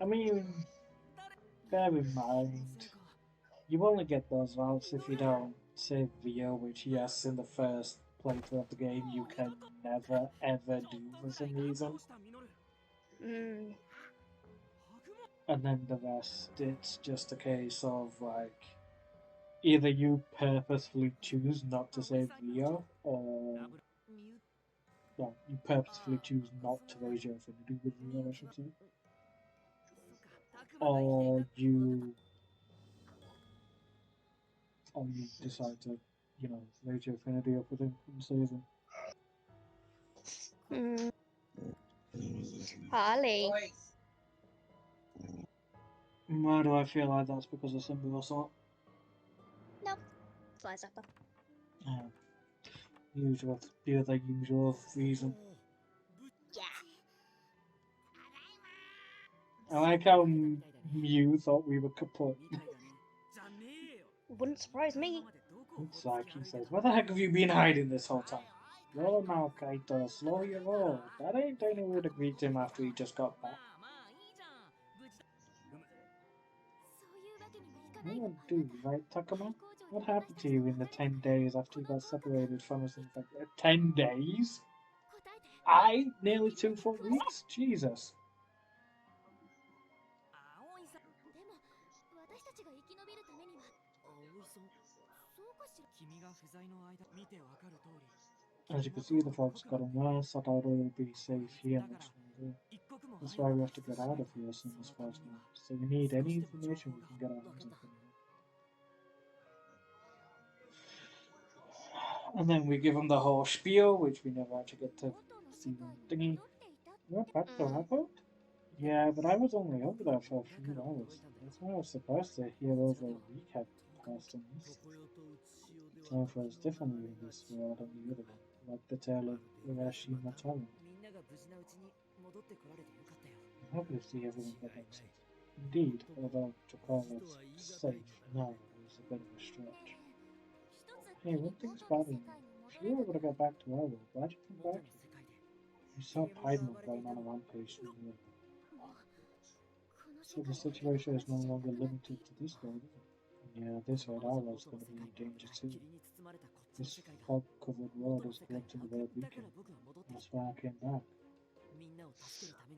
I mean, bear in mind, you only get those routes if you don't save Vio, which, yes, in the first playthrough of the game, you can never ever do for some reason. Mm. And then the rest, it's just a case of like either you purposefully choose not to save Vio, or well, you purposefully choose not to raise your affinity with Vio, I should say, or you decide to, raise your affinity up with him and save him. Mm. Harley. Why do I feel like that's because of Simba or something? No. Flies up. Yeah, the other usual reason. Yeah. I like how Mew thought we were kaput. Wouldn't surprise me. It's like he says, "Where the heck have you been hiding this whole time?" Roll now, Kaito, slow your roll. That ain't any way to greet him after he just got back. That won't do, right, Takuma? What happened to you in the 10 days after you got separated from us? In fact, 10 days? Nearly 2 full weeks? Jesus. As you can see, the fog's gotten worse. I doubt it'll be safe here much longer. That's why we have to get out of here as soon as possible. So we need any information we can get our hands on from you. And then we give him the whole spiel, which we never actually get to see the thingy. You're back to airport? Yeah, but I was only over there for a few hours. That's why I was surprised to hear over a week had passed on this. Time flows differently in this world and the other one, like the tale of Urashima Taro. I'm happy to see everyone got back safe. Indeed, although to call it safe now is a bit of a stretch. Hey, one thing's bothering me. If you were able to get back to our world, why'd you come back here? You saw Piedmon going on a rampage through the So the situation is no longer limited to this world, is it? Yeah, this world, our world's going to be in danger too. This fog-covered world is corrupting the world we can. That's why I came back.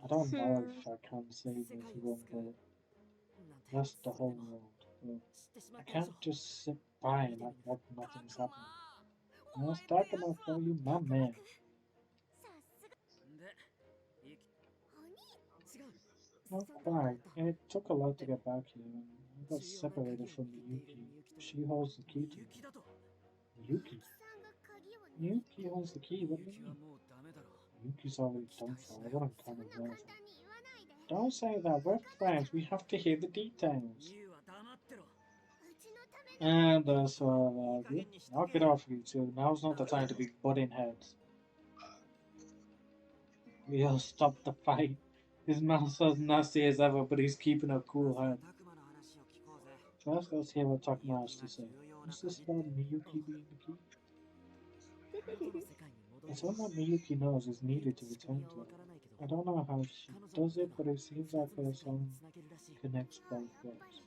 I don't know Hmm. if I can save everyone, but that's the whole world. But I can't just sit by and act like nothing's happening. Let's talk about for you, my man. Not quite. It took a lot to get back here, and I got separated from Miyuki. She holds the key to me. Miyuki? Miyuki holds the key, what do you mean? Miyuki's already done for. I wouldn't count on her. Don't say that, we're friends, we have to hear the details. And so, knock it off, you two. Now's not the time to be butting heads. We'll stop the fight. His mouth's as nasty as ever, but he's keeping a cool head. First, let's hear what Takuma has to say. What's this about Miyuki being the key? It's all that Miyuki knows is needed to return to her. I don't know how she does it, but it seems like her song connects both worlds.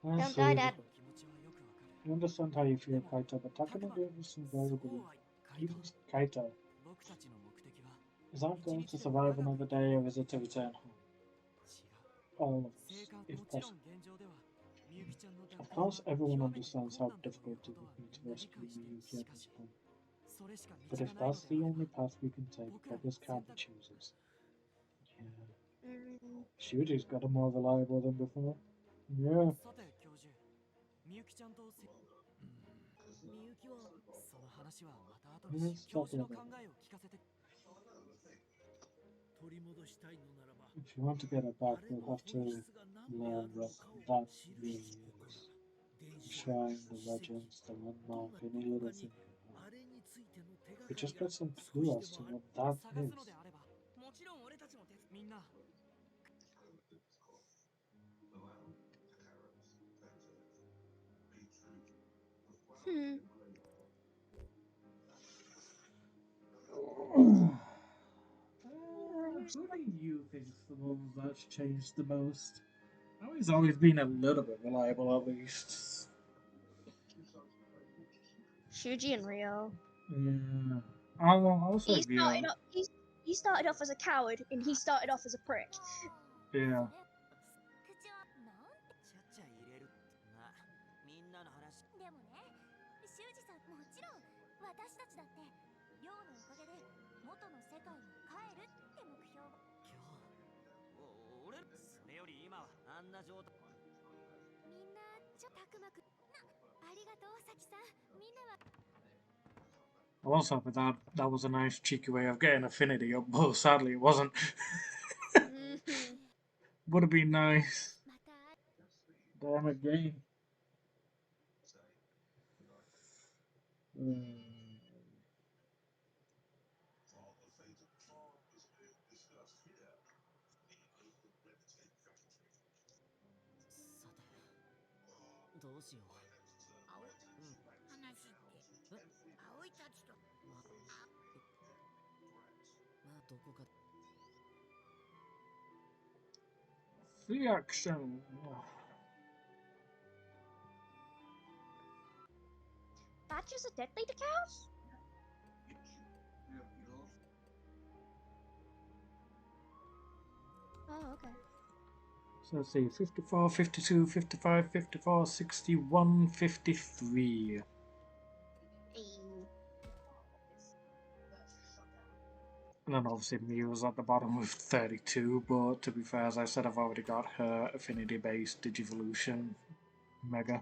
I Don't die, see. Dad. I understand how you feel, Kaito, but Takuma gave us some very good info. Even Kaito, is our goal to survive another day or is it to return home? All of us, if possible. Of course, everyone understands how difficult it would be to rescue Miyuki at this point. But if that's the only path we can take, beggars can't be choosers. Yeah. Mm. Shuji's got a more reliable than before. Yeah. Let's talk about it. If you want to get her back, we'll have to learn what that really is. The shrine, the legends, the landmark, any little thing can help. We just got some clue as to what that is. Hmm. Who do you think's the one that's changed the most? Oh, he's always been a little bit reliable, at least. Shuji and Rio. Yeah. I'll say Rio. He started off as a coward, and he started off as a prick. Yeah. Also, but that was a nice cheeky way of getting affinity up, but sadly it wasn't. Would have been nice. Damn it, game. The action. Badgers are deadly to cows? Oh, okay. So let's see, 54, 52, 55, 54, 61, 53. And then obviously Mia's at the bottom with 32, but to be fair, as I said, I've already got her affinity-based Digivolution Mega.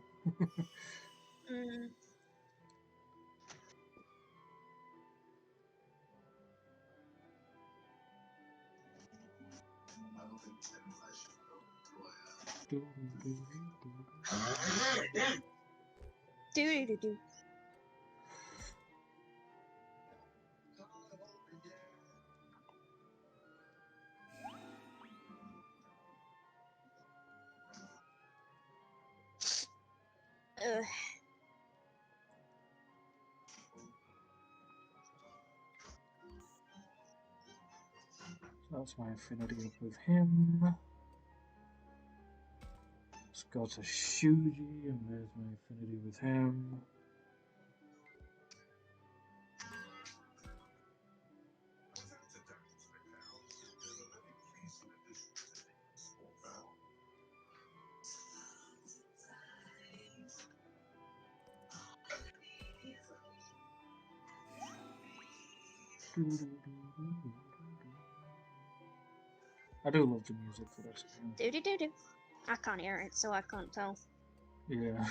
Do. So that's my affinity up with him. Let's go to Shuji, and there's my affinity with him. I do love the music for this game. Do. I can't hear it, so I can't tell. Yeah.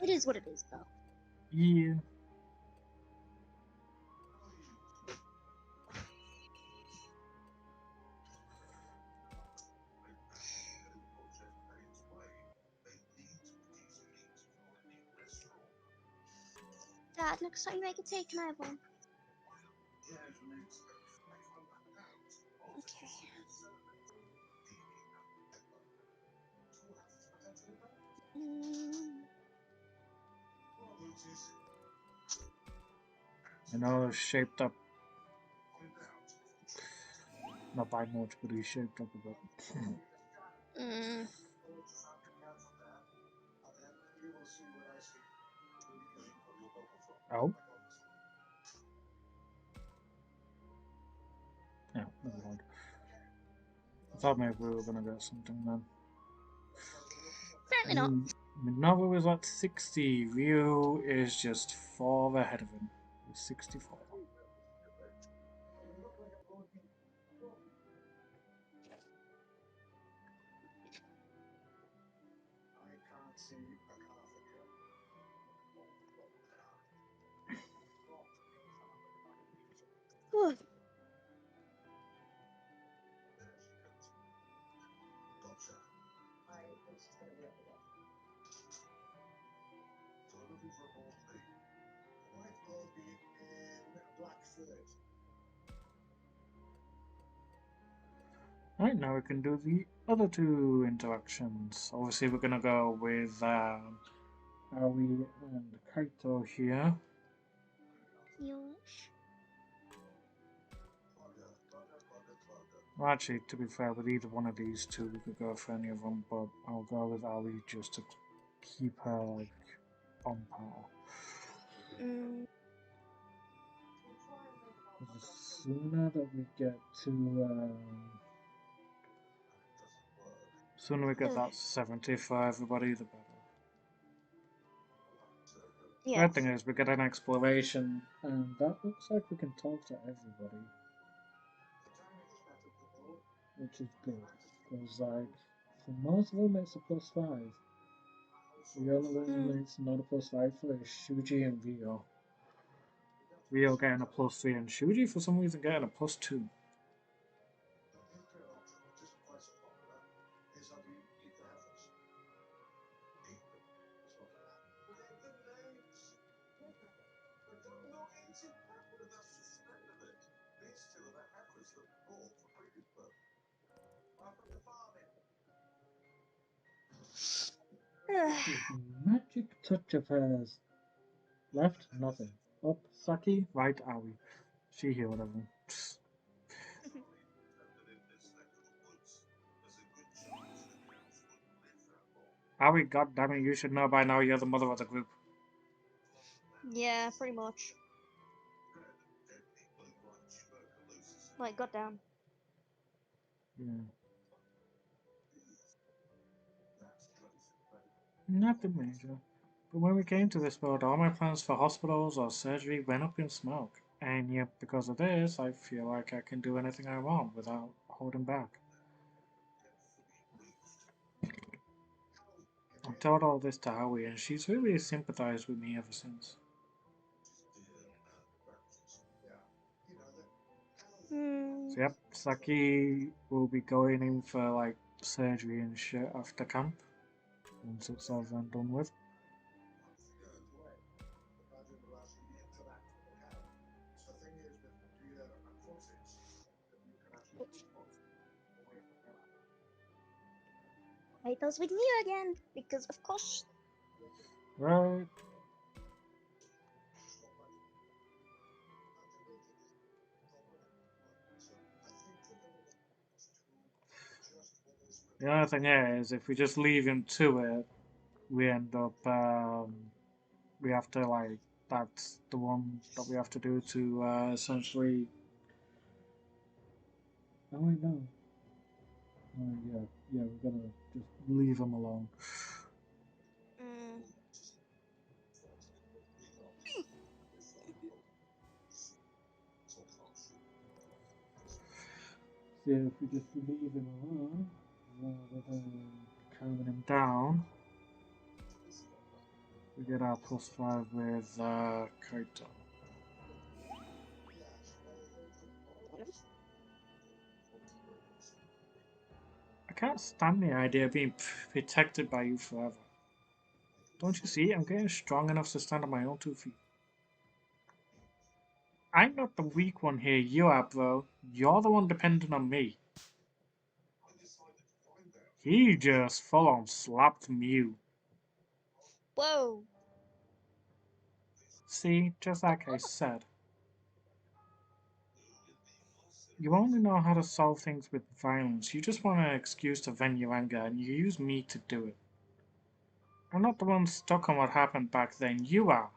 It is what it is, though. Yeah. Dad, looks like you make a take. Can I have one? Okay. I know it's shaped up. Not by much, but he's shaped up a bit. Oh? Yeah, never mind. I thought maybe we were gonna get something then. Apparently not. Minova is at 60. Ryu is just 4 ahead of him. With 64. Right, now we can do the other 2 interactions. Obviously we're gonna go with Aoi and Kaito here. Yosh. Well, actually, to be fair, with either one of these two, we could go for any of them, but I'll go with Ali just to keep her, like, on par. Mm. The sooner that we get to, sooner we get Ugh. that 70 for everybody, the better. Yeah. Bad thing is, we get an exploration, and that looks like we can talk to everybody. Which is good. Because, like, for most of them, it's a +5. The only one that's not a +5 for is Shuji and Rio. Rio getting a +3, and Shuji, for some reason, getting a +2. This magic touch of hers. Left, nothing. Up, Saki. Right, Aoi. She healed everyone. Aoi, goddammit, you should know by now you're the mother of the group. Yeah, pretty much. Like, goddamn. Yeah. Nothing major. But when we came to this world, all my plans for hospitals or surgery went up in smoke. And yet, because of this, I feel like I can do anything I want without holding back. I've told all this to Howie, and she's really sympathized with me ever since. Hmm. So, yep, Saki will be going in for like surgery and shit after camp once it's all done with. I was with you again, because of course. Right. The other thing is, if we just leave him to it, we end up, we have to, like, that's the one that we have to do to essentially. Oh, I know. Yeah, we're gonna just leave him alone. Mm. So if we just leave him alone, rather than calming him down, we get our +5 with Kaito. I can't stand the idea of being protected by you forever. Don't you see? I'm getting strong enough to stand on my own 2 feet. I'm not the weak one here, you are, bro. You're the one dependent on me. He just full on slapped Mew. Whoa. See, just like I said. You only know how to solve things with violence. You just want an excuse to vent your anger, and you use me to do it. I'm not the one stuck on what happened back then. You are.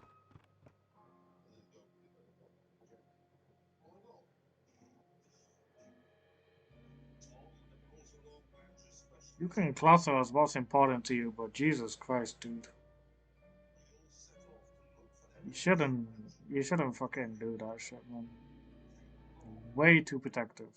You can class her as what's important to you, but Jesus Christ, dude. You shouldn't. You shouldn't fucking do that shit, man. Way too protective.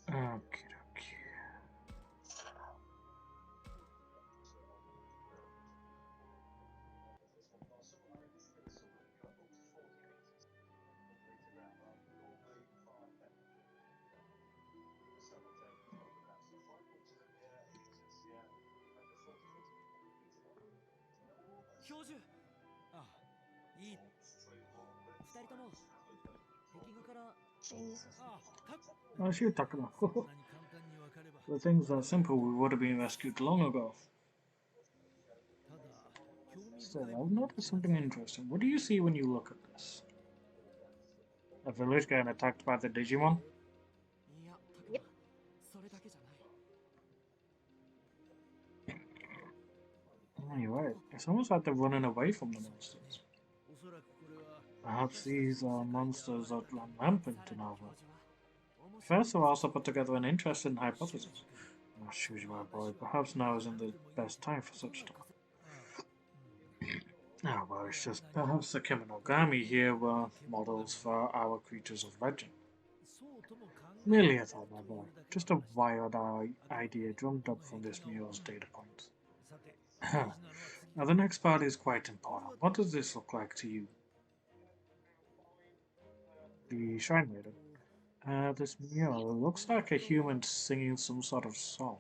Okay, okay. Jesus. Oh, shoot, Takuma. The things are simple, we would have been rescued long ago. Still, I've noticed something interesting. What do you see when you look at this? A village getting attacked by the Digimon? Yep. Oh, you're right. It's almost like they're running away from the monsters. Perhaps these are monsters that run rampant in our world. Professor also put together an interesting hypothesis. Oh, shoot, my boy, perhaps now isn't the best time for such talk. Ah, well, it's just perhaps the Kemonogami here were models for our creatures of legend. Merely a thought, my boy. Just a wild idea drummed up from this mule's data points. Now, the next part is quite important. What does this look like to you? The Shrine Maiden. This mule looks like a human singing some sort of song.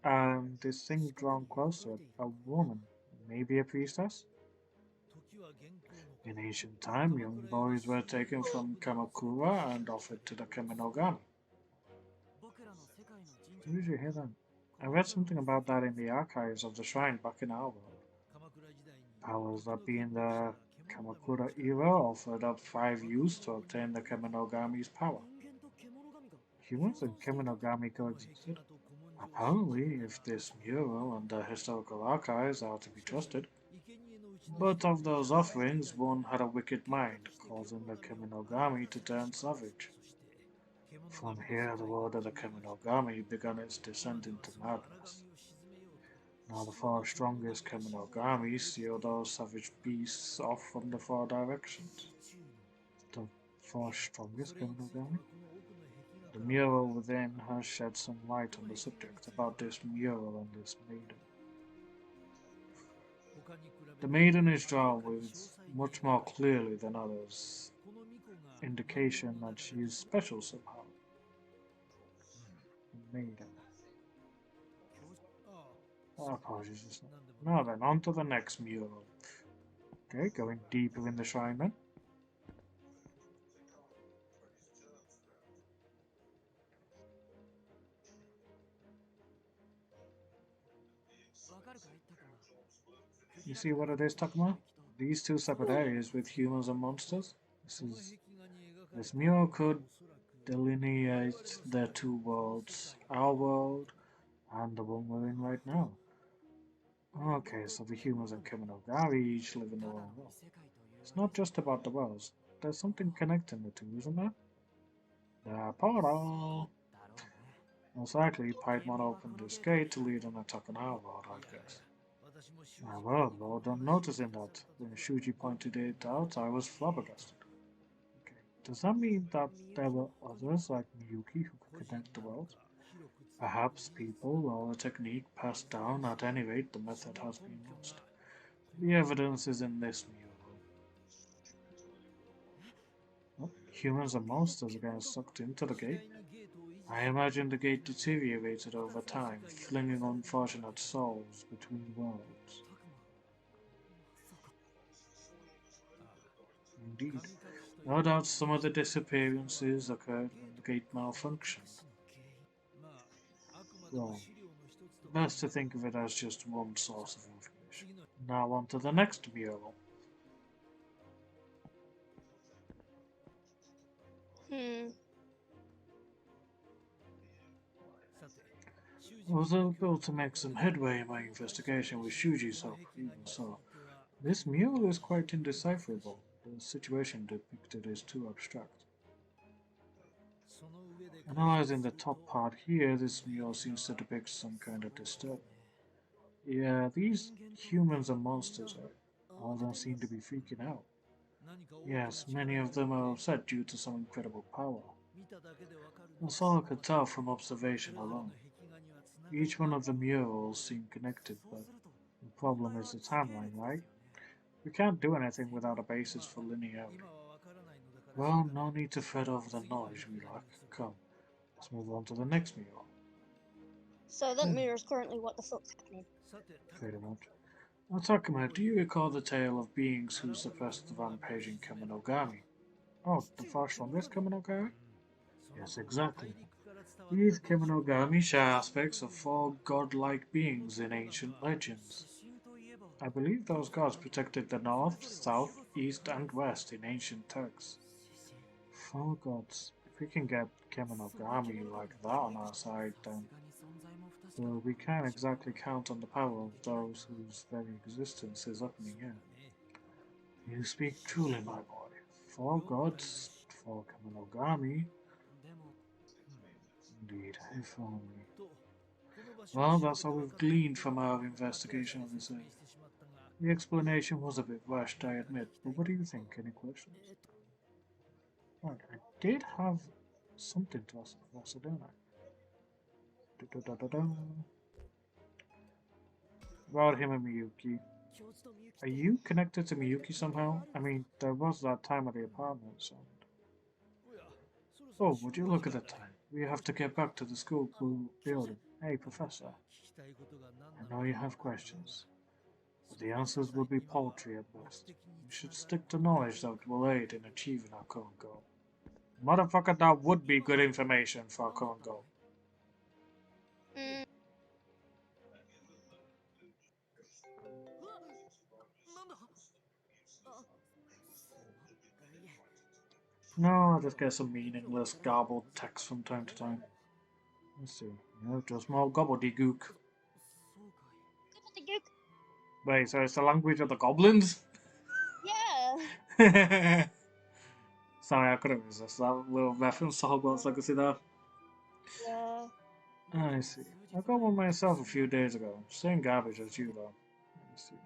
And this thing drawn closer, a woman, maybe a priestess? In ancient time, young boys were taken from Kamakura and offered to the Kemonogami. Did you hear that? I read something about that in the archives of the shrine back in our world. Powers that be in the Kamakura era offered up 5 youths to obtain the Kemonogami's power. Humans and Kemonogami coexisted. Apparently, if this mural and the historical archives are to be trusted. But of those offerings, one had a wicked mind, causing the Kemonogami to turn savage. From here, the world of the Kemonogami began its descent into madness. Now the 4 strongest Kemonogami steal those savage beasts off from the 4 directions. The 4 strongest Kemonogami? The mural within has shed some light on the subject about this mural and this maiden. The maiden is drawn with much more clearly than others, indication that she is special somehow. Maiden. Apologies, just now then, on to the next mural. Okay, going deeper in the shrine then. You see what it is, Takuma? These 2 separate areas with humans and monsters. This mural could delineate the 2 worlds, our world and the one we're in right now. Okay, so the humans and Kemonogami each live in their own world. It's not just about the worlds. There's something connecting the 2, isn't there? The portal! Most likely, Piedmon opened this gate to lead an attack on our world, I guess. Well, on noticing that, when Shuji pointed it out, I was flabbergasted. Okay. Does that mean that there were others like Miyuki who could connect the worlds? Perhaps people or a technique passed down, at any rate the method has been lost. The evidence is in this mural. Oh, humans and monsters are getting sucked into the gate. I imagine the gate deteriorated over time, flinging unfortunate souls between worlds. Indeed. No doubt some of the disappearances occurred when the gate malfunctioned. Wrong. Best to think of it as just one source of information. Now on to the next mural. I was able to make some headway in my investigation with Shuji's help, even so. This mural is quite indecipherable. The situation depicted is too abstract. Analyzing the top part here, this mural seems to depict some kind of disturbance. Yeah, these humans and monsters all don't seem to be freaking out. Yes, many of them are upset due to some incredible power. That's all I could tell from observation alone. Each one of the murals seem connected, but the problem is the timeline, right? We can't do anything without a basis for linearity. Well, no need to fret over the noise, Relak. Come, let's move on to the next mural. So that mirror is currently what the fuck's happening. Pretty much. Takuma, do you recall the tale of beings who suppressed the rampaging Kemonogami? Oh, the first one is Kemonogami? Yes, exactly. These Kemonogami share aspects of four godlike beings in ancient legends. I believe those gods protected the north, south, east, and west in ancient texts. Four gods. If we can get Kemonogami like that on our side, then well, we can't exactly count on the power of those whose very existence is up in the air. You speak truly, my boy. Four gods, four Kemonogami. Indeed, if only. Well, that's all we've gleaned from our investigation of this area. The explanation was a bit rushed, I admit, but what do you think? Any questions? Right, I did have something to ask the professor, didn't I? Da-da-da-da-da. About him and Miyuki. Are you connected to Miyuki somehow? I mean, there was that time at the apartments, and... Oh, would you look at the time? We have to get back to the school building. Hey, Professor. I know you have questions, but the answers will be paltry at best. We should stick to knowledge that will aid in achieving our current goal. Motherfucker, that would be good information for our current goal. Mm. No, I'll just get some meaningless, garbled text from time to time. Let's see. No, just more gobbledygook. Gobbledygook. Wait, so it's the language of the goblins? Yeah. Sorry, I couldn't resist that little reference to Hogwarts Legacy there. Yeah. I see. I got one myself a few days ago. Same garbage as you, though. Let me see.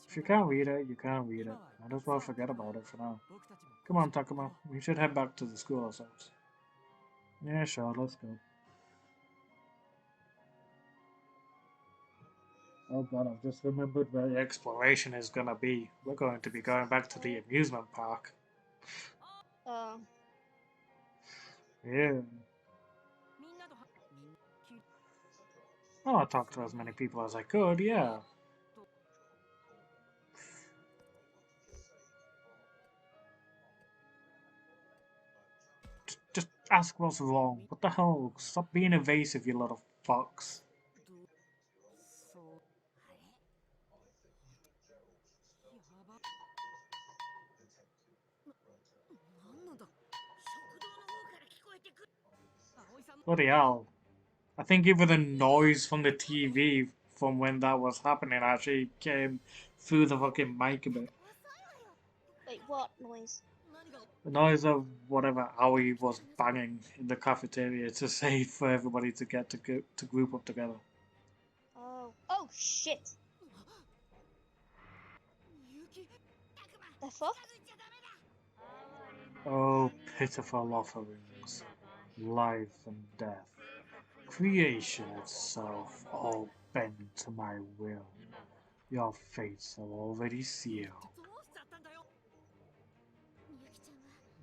If you can't read it, you can't read it. Might as well forget about it for now. Come on, Takuma. We should head back to the school ourselves. Yeah, sure, let's go. Oh god, I've just remembered where the exploration is gonna be. We're going to be going back to the amusement park. Oh. Yeah. Well, I talked to as many people as I could, yeah. Just ask what's wrong. What the hell? Stop being evasive, you little fox. Bloody hell. I think even the noise from the TV from when that was happening actually came through the fucking mic a bit. Wait, what noise? The noise of whatever Aoi was banging in the cafeteria to say for everybody to get to group up together. Oh. Oh, shit. The fuck? Oh, pitiful offerings, life and death, creation itself, all bent to my will. Your fates are already sealed.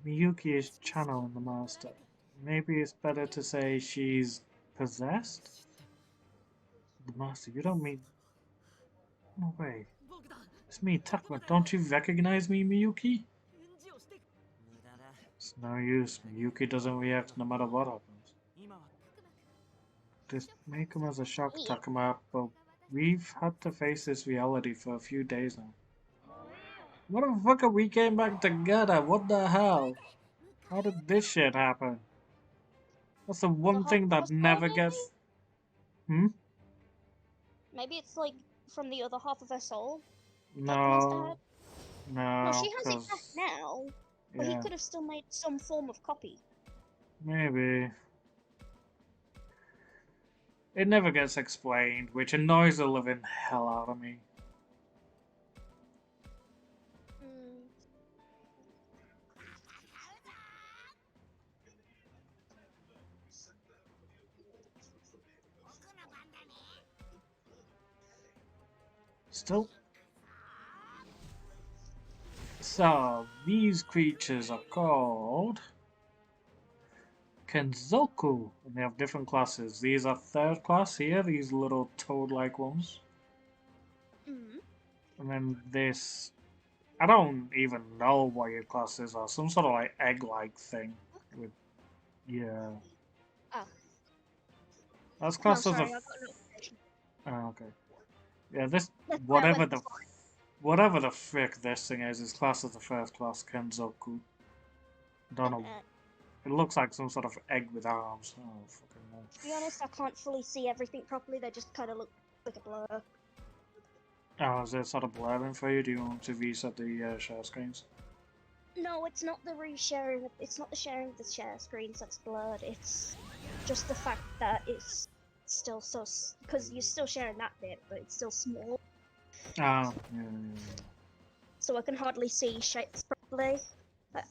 Miyuki is channeling the master. Maybe it's better to say she's possessed? The master, you don't mean... No way. It's me, Takuma. Don't you recognize me, Miyuki? It's no use. Miyuki doesn't react no matter what happens. This may come as a shock, Takuma, but we've had to face this reality for a few days now. Motherfucker, we came back together. What the hell? How did this shit happen? That's the one thing that never gets... Hmm? Maybe it's like from the other half of her soul. No. No, No, she has it cause... back now. But he Yeah, could have still made some form of copy. maybe. It never gets explained, which annoys the living hell out of me. Hmm. Still. So, these creatures are called Kenzoku, and they have different classes. These are third class here, these little toad-like ones. And then this, I don't even know what your class is, or some sort of like egg-like thing with, yeah. Oh. That's No, classed as a. sorry, I got a notification. Oh, okay. Yeah, this Let's play it whatever with the the fine. whatever the frick this thing is classed as a first class Kenzoku. Don't know. It looks like some sort of egg with arms. Oh fucking no. To be honest, I can't fully see everything properly. They just kind of look like a blur. Oh, is it sort of blurring for you? Do you want to reset the share screens? No, it's not the resharing. It's not the sharing of the share screens that's blurred. It's just the fact that it's still so because you're still sharing that bit, but it's still small. Ah, yeah. So I can hardly see shapes properly. But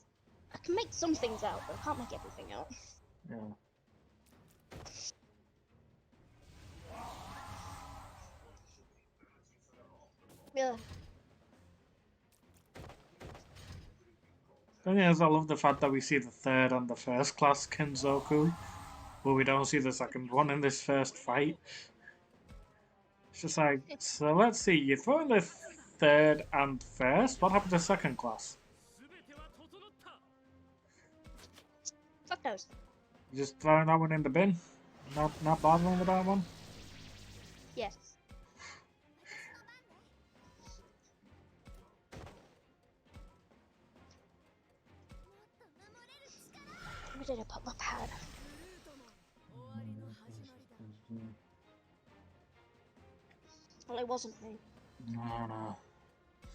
I can make some things out, but I can't make everything out. Yeah. Yeah. Thing is, I love the fact that we see the third and the first class Kenzoku, but we don't see the second one in this first fight. It's just like, so let's see, you throw in the third and first, what happened to second class? Fuck those. You just throwing that one in the bin? Not bothering with that one? Yes. Where did I put my pad? Well, it wasn't me. No.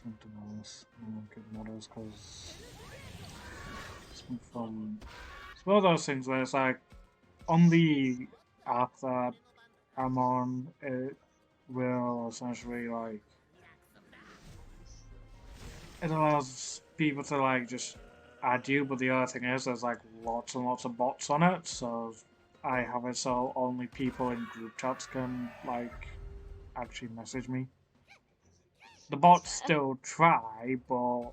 Something else. I don't get models because it's from. It's one of those things where it's like on the app that I'm on, it will essentially like it allows people to like just add you, but the other thing is there's like lots and lots of bots on it, so I have it so only people in group chats can like actually message me. The bots still try, but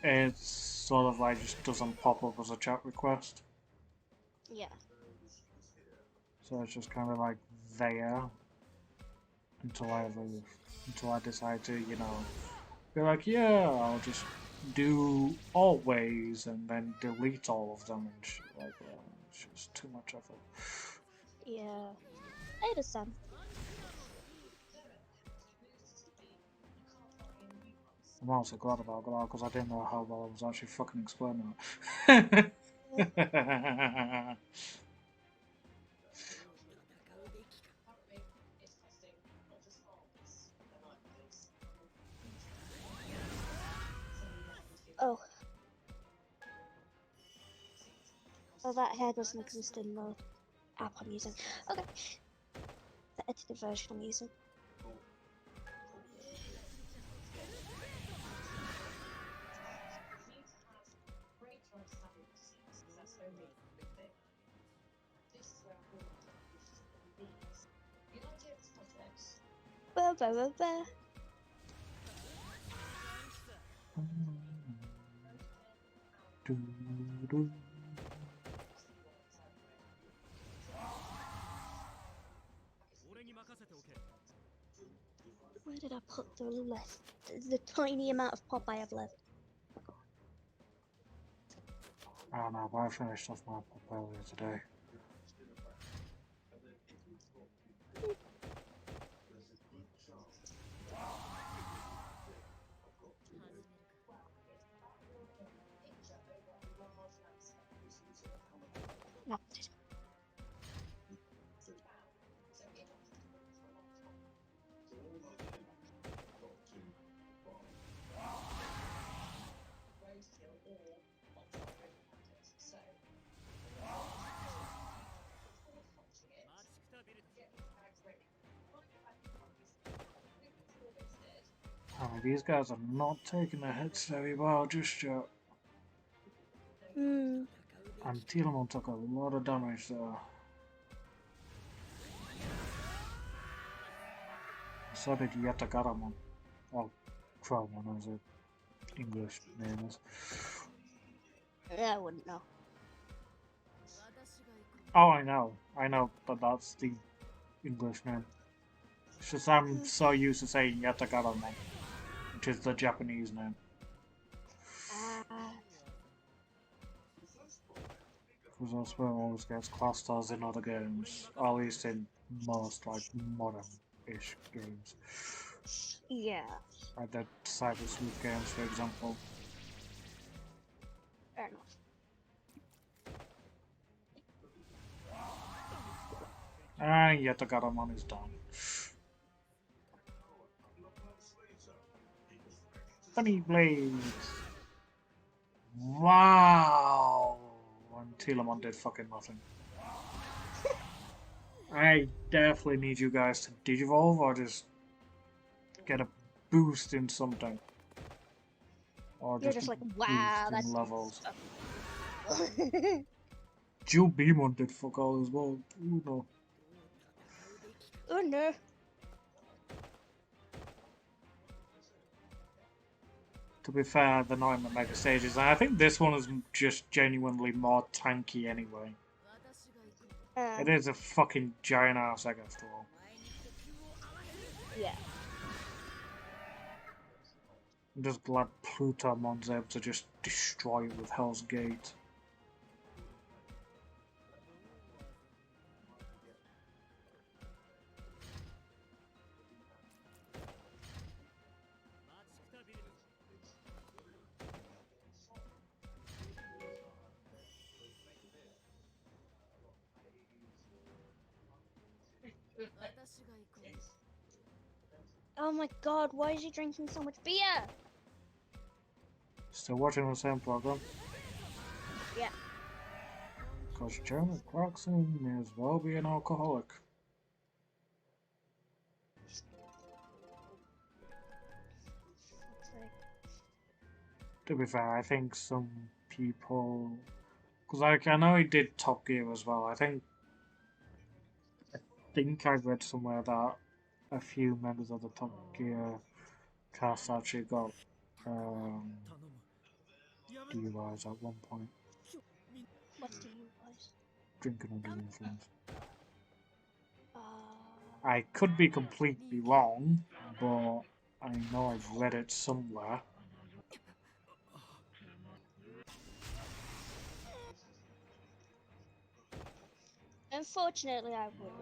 it's sort of like just doesn't pop up as a chat request. Yeah. So it's just kind of like there until until I decide to, be like, yeah, I'll just do always and then delete all of them and shit like that. It's just too much effort. Yeah. I understand. I'm also glad about that because I didn't know how well I was actually fucking explaining it. Oh. Oh, that hair doesn't exist in the app I'm using. Okay. The edited version I'm using. Ba ba ba ba. Where did I put the tiny amount of pop I have left? I don't know, but I finished off my pop earlier today. No. These guys are not taking their hits very well just yet. Hmm. And Telemon took a lot of damage there. So did Yatagaramon. Or Cromon as it English name is. I wouldn't know. Oh, I know, but that's the English name. It's just I'm so used to saying Yatagaramon, which is the Japanese name. Because that's where it always gets classed as in other games, at least in most like modern-ish games. Yeah. Like the Cyber Sleuth games, for example. Fair enough. And Yatagaramon is done. Funny Blades! Wow! And Telemon did fucking nothing. I definitely need you guys to digivolve or just get a boost in something. Or You're just like, wow, boost in that's levels. fucking Jijimon did fuck all as well. Ooh, no. Oh no. To be fair, they're not in the mega stages. And I think this one is just genuinely more tanky anyway. It is a fucking giant ass egg after all. Yeah. I'm just glad Plutomon's able to just destroy it with Hell's Gate. Oh my god, why is he drinking so much beer? Still watching the same program? Yeah. Because Jeremy Clarkson may as well be an alcoholic. To be fair, I think some people... Because like, I know he did Top Gear as well. I think I read somewhere that a few members of the Top Gear cast actually got DUIs at one point. What's DUIs? Drinking under the influence. I could be completely wrong, but I know I've read it somewhere. Unfortunately, I wouldn't.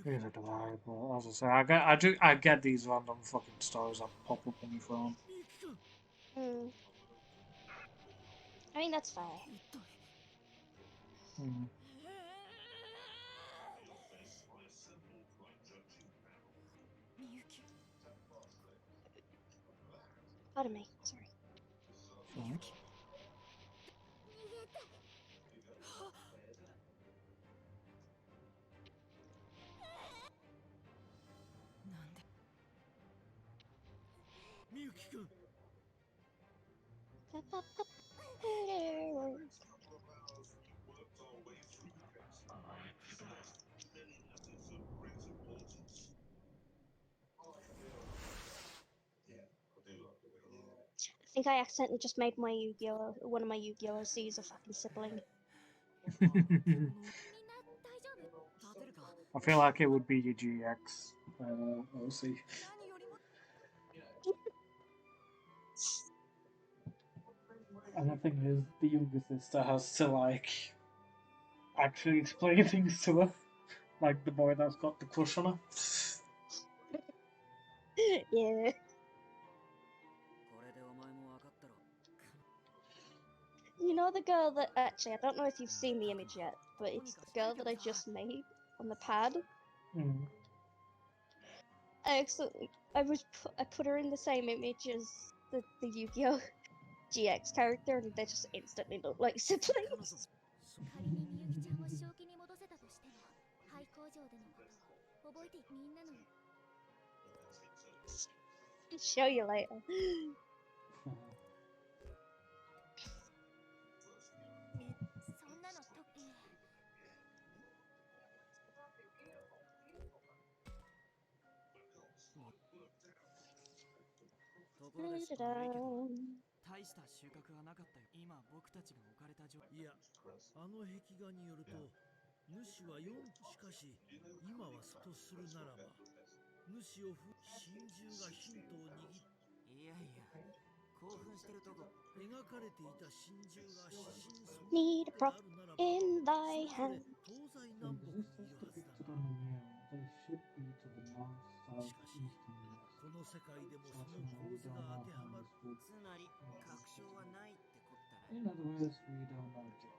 Neither do I, but as I say, I get these random fucking stories that pop up on my phone. I mean, that's fair. Pardon me, sorry. I think I accidentally just made my Yu-Gi-Oh! One of my Yu-Gi-Oh! OCs a fucking sibling. I feel like it would be your GX OC. And the thing is, the younger sister has to like actually explain things to her, like the boy that's got the crush on her. Yeah. You know the girl that actually, I don't know if you've seen the image yet, but it's the girl that I just made on the pad. I put her in the same image as the Yu-Gi-Oh! GX character, and they just instantly look like siblings. I'll show you later. 主は4しかし今はとするならば主を真珠がヒントを握っいやいや興奮してるとこ描かれていた真珠が指針その Need a であ prop るならば in そ thy れぞれ hand. 東西 Wait, 南 is 北 this にいる supposed は to ず be だ depicted on the mirror? They should be to the north, south, east, and west. この世界でもそ That's の why 構 we 図 don't が know 当ては how まる this would. つまり確証はないってこったら In other words, we don't know yet.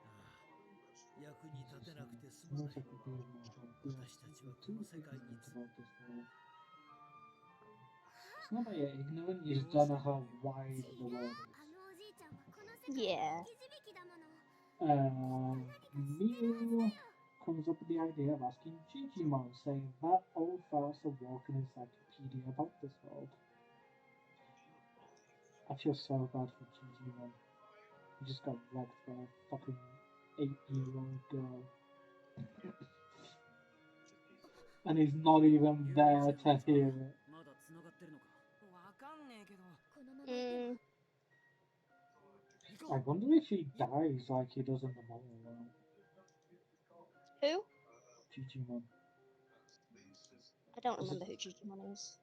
役に立てなくて済ま No ない one could be more help. We are 私たちは simply この too 世界に ignorant about this world. It's not that you're ignorant, you just don't know how wide the world is. Yeah. Mew comes up with the idea of asking Jijimon, saying that old farce of walking encyclopedia about this world. I feel so bad for Jijimon. He just got wrecked by a fucking 8-year-old girl. And he's not even there to hear it. まだ繋がってるのかわかんねえけど Mm. I wonder if he dies like he does in the model world. Who? Jijimon. I don't remember who Jijimon is.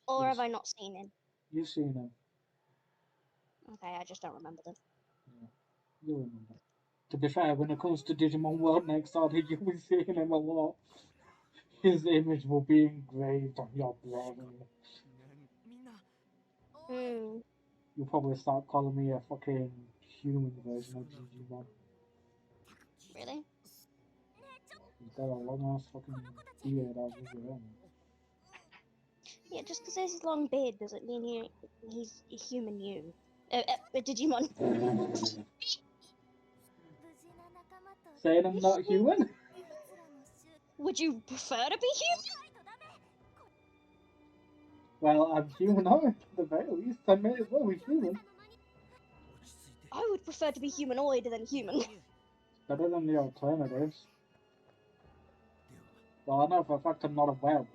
Or have I not seen him? You've seen him. Okay, I just don't remember them. Yeah, you'll remember. To be fair, when it comes to Digimon World next on, you'll be seeing him a lot. His image will be engraved on your brain. みんな Hmm. You'll probably start calling me a fucking human version of Digimon. Really? He's got a long ass fucking beard out of your own. Yeah, just because there's his long beard doesn't mean he's a human you. A Digimon. Saying I'm not human? Would you prefer to be human? Well, I'm humanoid at the very least. I may as well be human. 落ち着いて I would prefer to be humanoid than human. Better than the alternatives. では Well, I know for a fact I'm not a werewolf.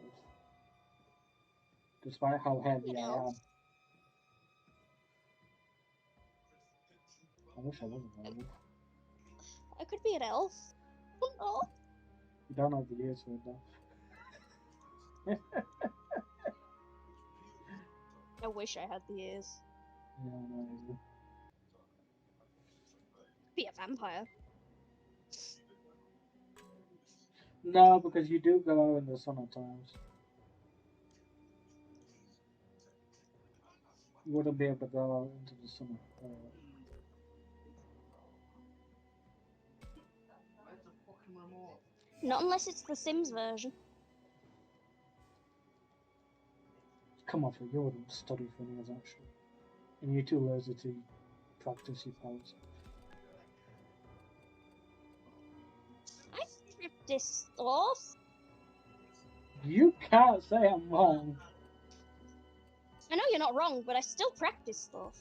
Despite how heavy You I know. am. I wish I was a werewolf. I could be an elf. Oh, You don't have the ears for it though. I wish I had the ears. Yeah, I know. Either. Be a vampire. No, because you do go in the sun at times. You wouldn't be able to go out into the sun. Not unless it's the Sims version. Come off it, you wouldn't study for any of that shit. And you're too lazy to practice your powers. I practice stuff. You can't say I'm wrong. I know you're not wrong, but I still practice stuff.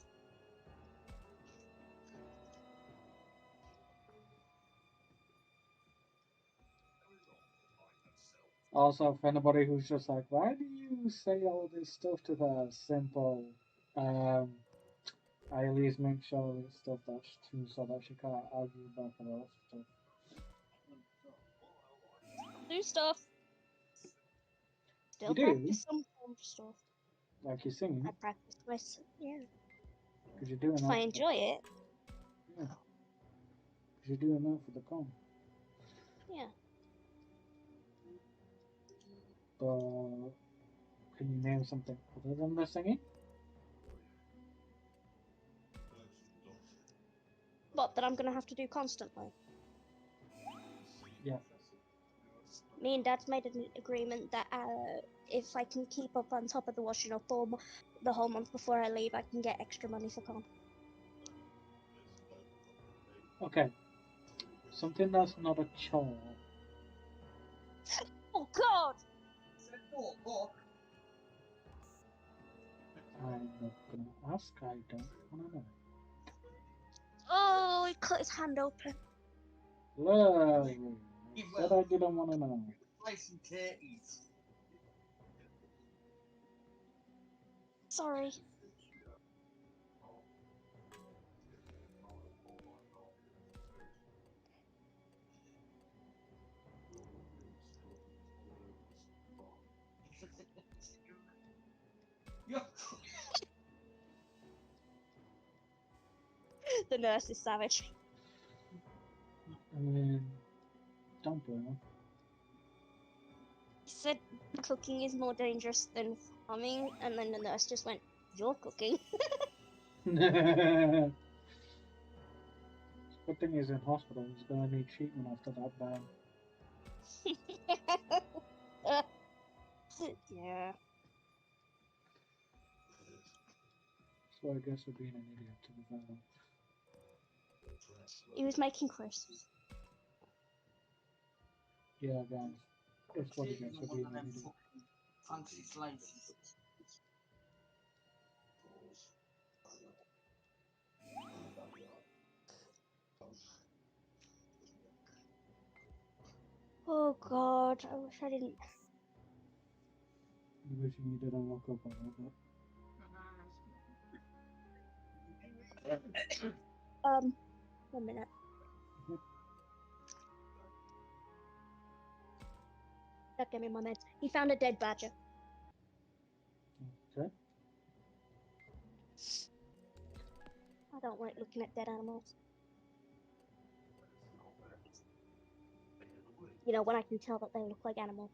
Also, for anybody who's just like, why do you say all this stuff to her? Simple. I at least make sure it's stuff that's true so that she can't argue about the rest stuff. Do stuff. Still You do? practice some form of stuff. Like you're singing, I practice myself. Yeah. because you're doing If that. I enjoy it. Yeah. Because you're doing that for the con. Yeah. But can you name something other than the singing? What, that I'm gonna have to do constantly? Yeah. Me and Dad's made an agreement that if I can keep up on top of the washing up the whole month before I leave, I can get extra money for con. Okay. Something that's not a chore. Oh God! I'm not gonna ask. I don't wanna know. Oh, he cut his hand open. Look, said I didn't wanna know. Sorry. The nurse is savage. I mean, don't blame him. He said cooking is more dangerous than farming, and then the nurse just went, "You're cooking." Good thing he's in hospital. He's gonna need treatment after that ban. Yeah. So I guess we're being an idiot to be fair. He was making crisps. Yeah, guys. It's what he gets for being an idiot. Fancy slices. Oh god, I wish I didn't. You wishing you didn't look up a little bit. One minute. Don't give me my meds. He found a dead badger. Okay. I don't like looking at dead animals. You know, when I can tell that they look like animals.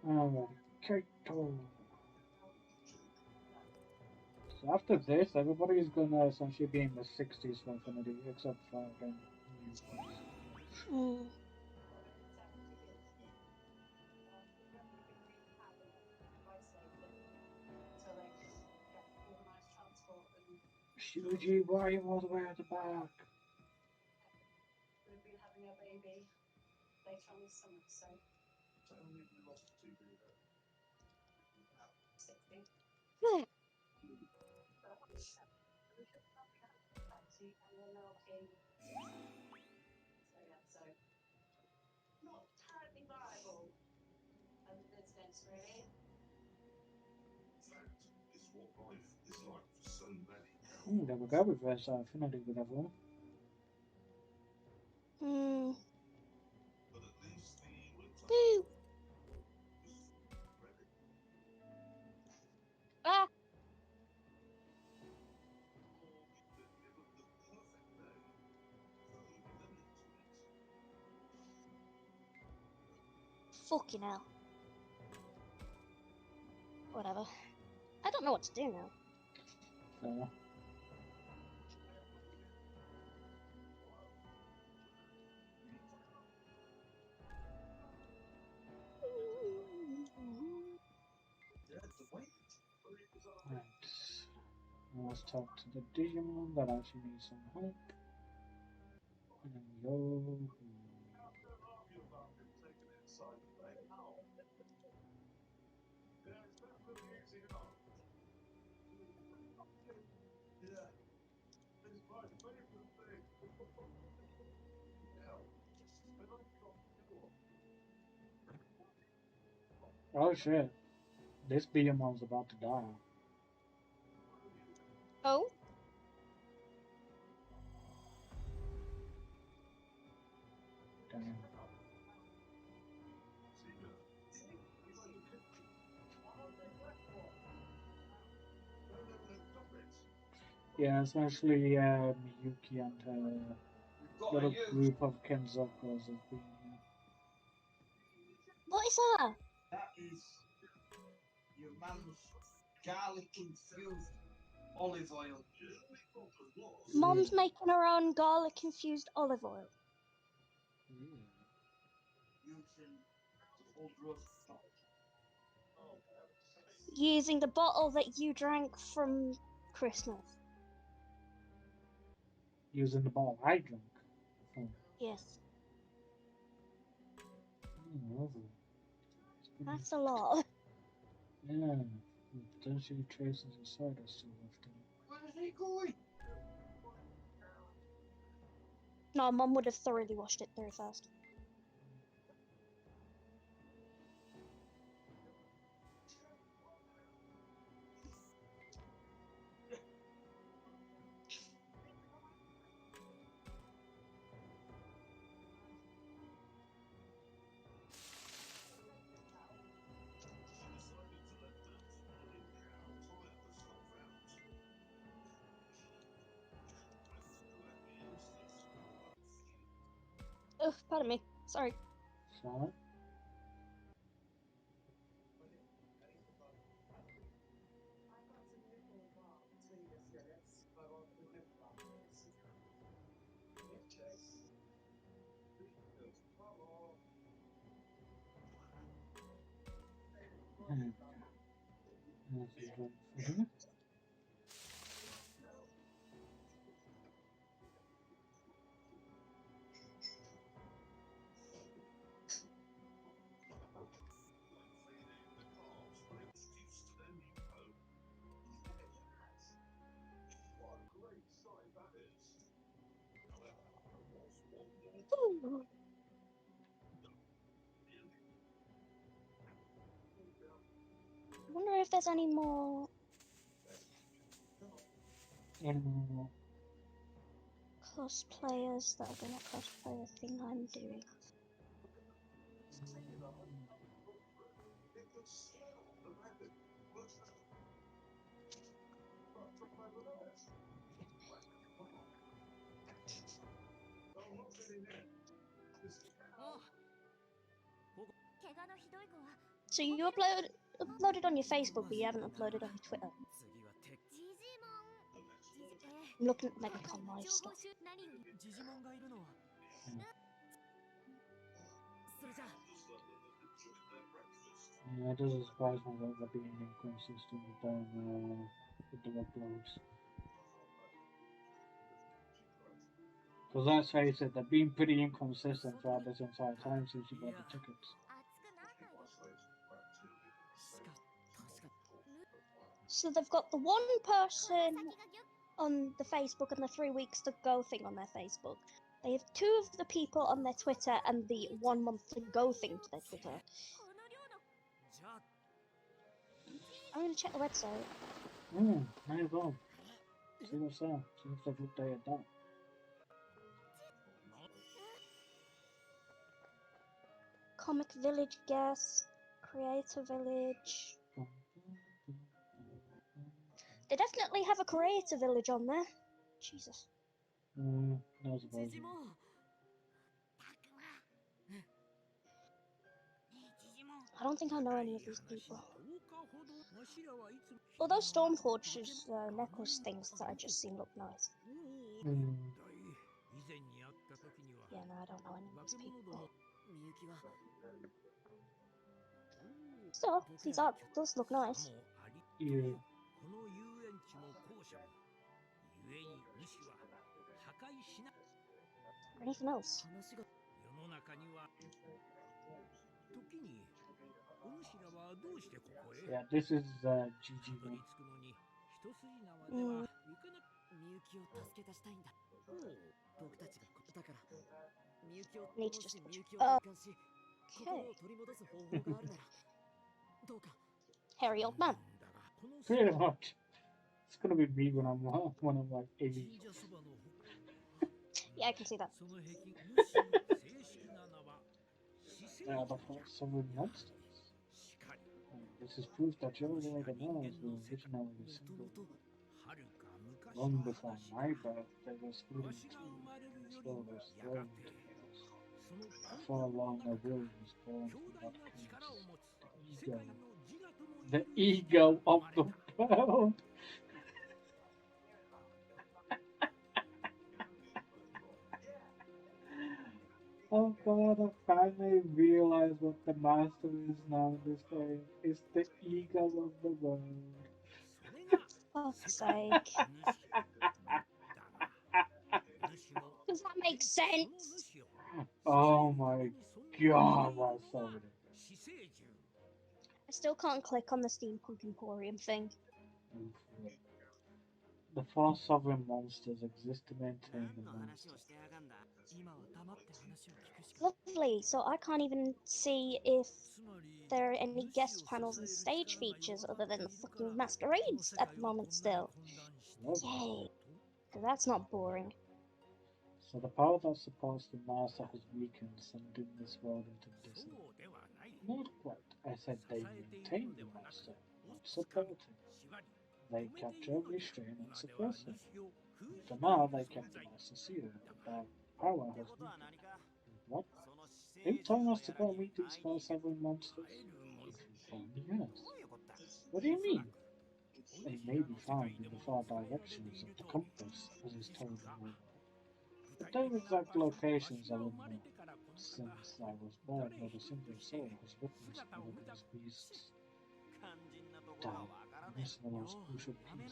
Alright, Kaito. So after this, everybody's gonna essentially be in the 60s for Infinity, except for again. Mm. Shuji, why are you all the way at the back? Yeah. There we go, reverse Infinity with everyone. Hmm. Boo. Ah. Fucking hell. Whatever. I don't know what to do now. So, right. Now let's talk to the digimon that actually needs some help. And then we go. Oh shit. This Behemoth's about to die. Oh? Damn. Yeah, essentially, Miyuki and her little group of Kenzokos have been here. What is that? That is your man's garlic infused olive oil. Mom's making her own garlic infused olive oil. Using old roast stock. Using the bottle that you drank from Christmas. Using the bottle I drank. Oh. Yes. Lovely. That's a lot. Yeah, potentially traces of cider still left in it. Where is he going? No, Mum would have thoroughly washed it through first. Oh, pardon me. Sorry. So, hmm. Ooh. I wonder if there's any more And cosplayers that are gonna cosplay the thing I'm doing. So you uploaded on your Facebook, but you haven't uploaded on your Twitter. I'm looking at Megacon live stuff. ジジモンがいるのは、それじゃあ yeah, it doesn't surprise me that they're being inconsistent with the uploads. Because let's face it, they've been pretty inconsistent throughout this entire time since you bought the tickets. So they've got the one person on the Facebook and the 3 weeks to go thing on their Facebook. They have 2 of the people on their Twitter and the 1 month to go thing to their Twitter. I'm gonna check the website. There you go. See what's there. See if they've updated that. Comic Village guest, Creator Village. They definitely have a Creator Village on there. Jesus. That was a ジ bad ジモ one. ン I don't think I know any of these people. Although Stormforge's necklace things that I just seen look nice. Yeah, no, I don't know any of these people. みゆきは Still, these art does look nice. Yeah. この遊園地も校舎も故に主は破壊しな Anything else? 話が世の中には時にお主らはどうしてここへ Yeah, this is たど jijimon. り着くのに一筋縄ではいかなみゆきを助け出したいんだ僕たちがだからみゆきを Need も to し just みゆきを uh, 奪還し心を取り戻す方法があるならどうか hairy old man. だがこの Pretty much. It's gonna be me when I'm like 80. 神社そばの Yeah, I can see that. その壁主の正式な名は死生 They are the first seven monsters. This is proof that your Lord knows the original single. はるか昔 Long before my birth, they were split わし into が生まれる as より well も as やが throne て tables. その Before long, a will was born 強 from 大 that な chaos. 力を持つ The 世 ego, 界の自我とも the 言える ego of 生 the まれた world. Oh god, I finally realized what the master is now in this game. It's the ego of the world. それが Fuck's 世界 sake. の主だが主も Does that make その sense? 主を Oh my god, that's so ridiculous. 死生獣 I still can't click on the Steampunk Emporium thing. The four sovereign monsters exist to maintain 何 the の話を monster. してやがんだ今は黙って話を聞くしか Lovely. So I can't even see if つまり there are any 主 guest を panels 支 and える stage 力が features 弱 other than って the いるから fucking この masquerades 世 at 界 the をこん moment なに still. 混乱して Lovely. Yay. 'Cause that's not boring. So the power that supports the master has weakened, sending this world into そ disney. うではない Not quite. I said 支 they えている maintain ので the はなく master, 押 not しつかみ support him. 縛り They 止めてい capture, るのじゃ restrain, and 今で suppress は him. 主を封じ Until てい now, る they 存 kept the 在 master sealed, だ but が their power って has ことは weakened. 何か His What? Are you telling us to go meet these first seven monsters? Yes. What do you mean? They may be found in the far directions of the compass, as is told in my world. But their exact locations are unknown. Since I was born, not a single soul has witnessed one of these beasts. Damn, missing the most crucial piece.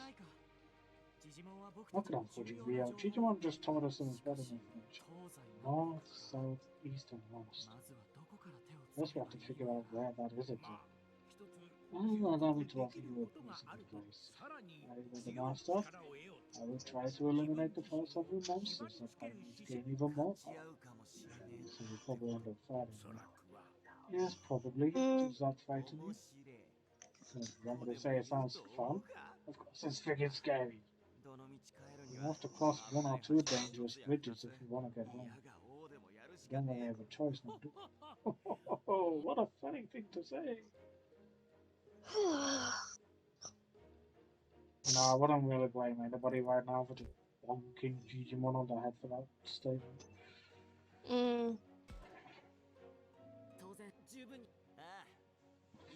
How could I forget Rio? Jijimon just told us some important information. North, south, east, and west. First we have to figure out where that is exactly. Allow me to offer you a piece of advice. I will the master. I will try to eliminate the first several monsters that might need to gain even more power. So we'll probably end up fighting them. Yes, probably. Does that frighten you? Want me to say it sounds fun? Of course it's freaking scary. You have to cross one or two dangerous bridges if you want to get home. You don't really have a choice now, do you? What a funny thing to say. No, I wouldn't really blame anybody right now for just bonking Jijimon on the head for that statement.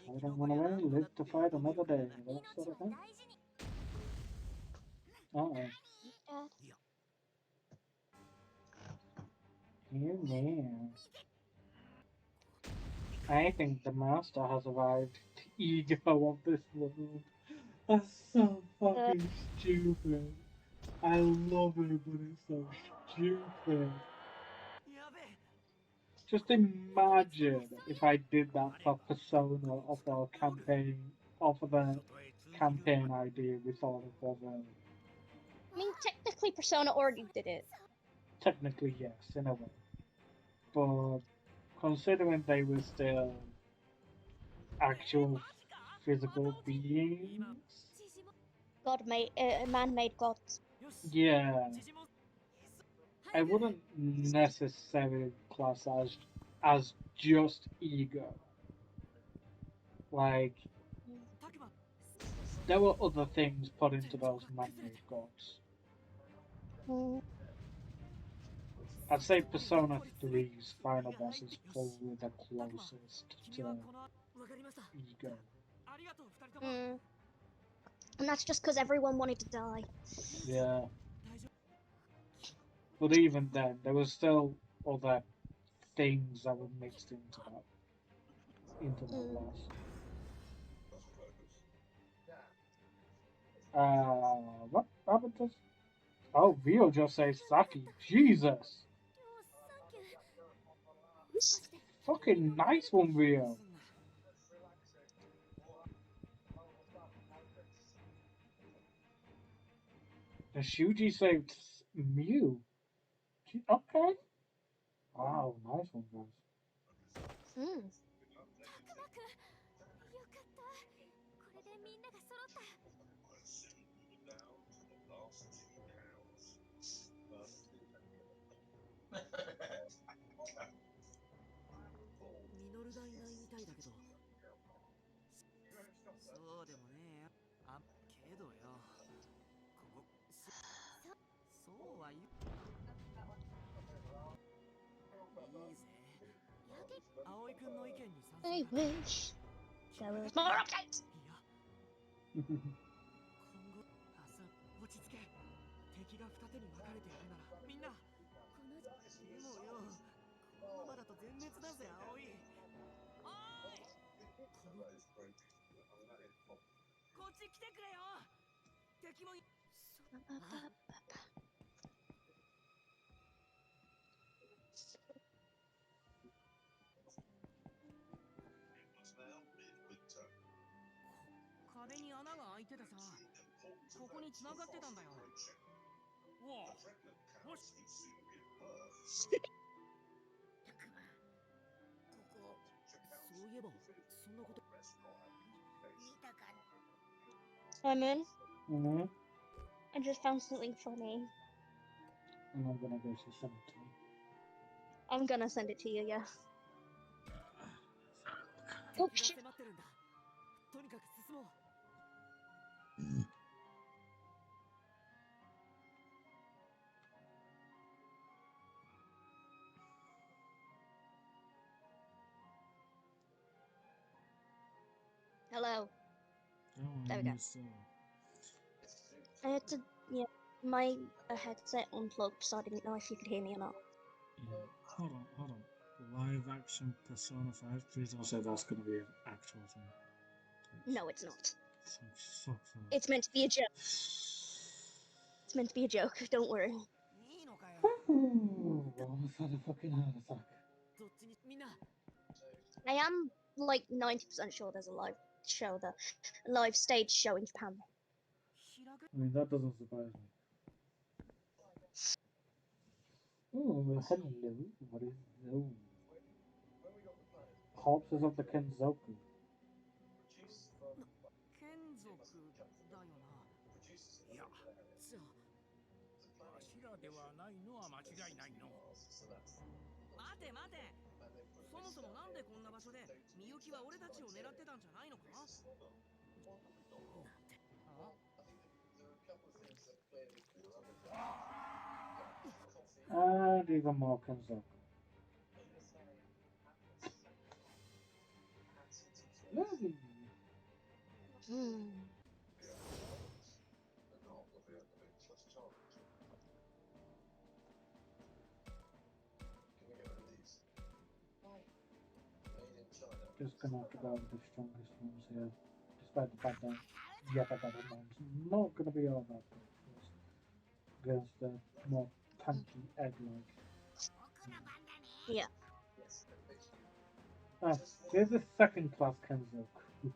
I don't run away, live to fight another day, that sort of thing. Uh-oh. Here, man. I think the master has arrived. The ego of this world. That's so fucking stupid. I love it, but it's so stupid. Just imagine if I did that for Persona of our campaign, of the campaign idea we thought of over. I mean, technically, Persona already did it. Technically, yes, in a way. But considering they were still actual physical beings, Man-made gods. yeah, I wouldn't necessarily class as just ego. Like, there were other things put into those man-made gods. I'd say Persona 3's final boss is probably the closest to ego. And that's just because everyone wanted to die. Yeah. But even then, there was still other things that were mixed into that boss. What happened to... Oh, Vio just says Saki. Jesus! Fucking nice one, Vio. The Shuji saved Mew. Okay. Wow, nice one, guys. I wish there was more updates. Simon, I just found something funny. And I'm gonna go to send it to you. I'm gonna send it to you, yeah. Oh shit. Hello. Oh, There I we go. missed I had to, yeah, my headset unplugged, so I didn't know if you could hear me or not. Yeah. Hold on. Live action Persona 5? Please don't say that's going to be an actual thing. No, it's not. Thank fuck for that. It's meant to be a joke. It's meant to be a joke. Don't worry. いいのかよ Almost had a fucking heart attack. どっちにみんな I am like 90% sure there's a live show, the live stage show in Japan. ひらが I mean, that doesn't surprise me. Oh, hello. What is those? Corpses of the Kenzoku. 眷属だよないや、じゃわしらではないのは間違いないの。あ待て待てそもそもなんでこんな場所でみゆきは俺たちを狙ってたんじゃないのかなんてあ And even more Kenzoku. Lovely. Hmm. Just gonna have to go with the strongest ones here. Despite the fact that Yapagadamon's not gonna be all that good against the more tanky egg-like. Yeah. Ah, here's a second-class Kenzoku.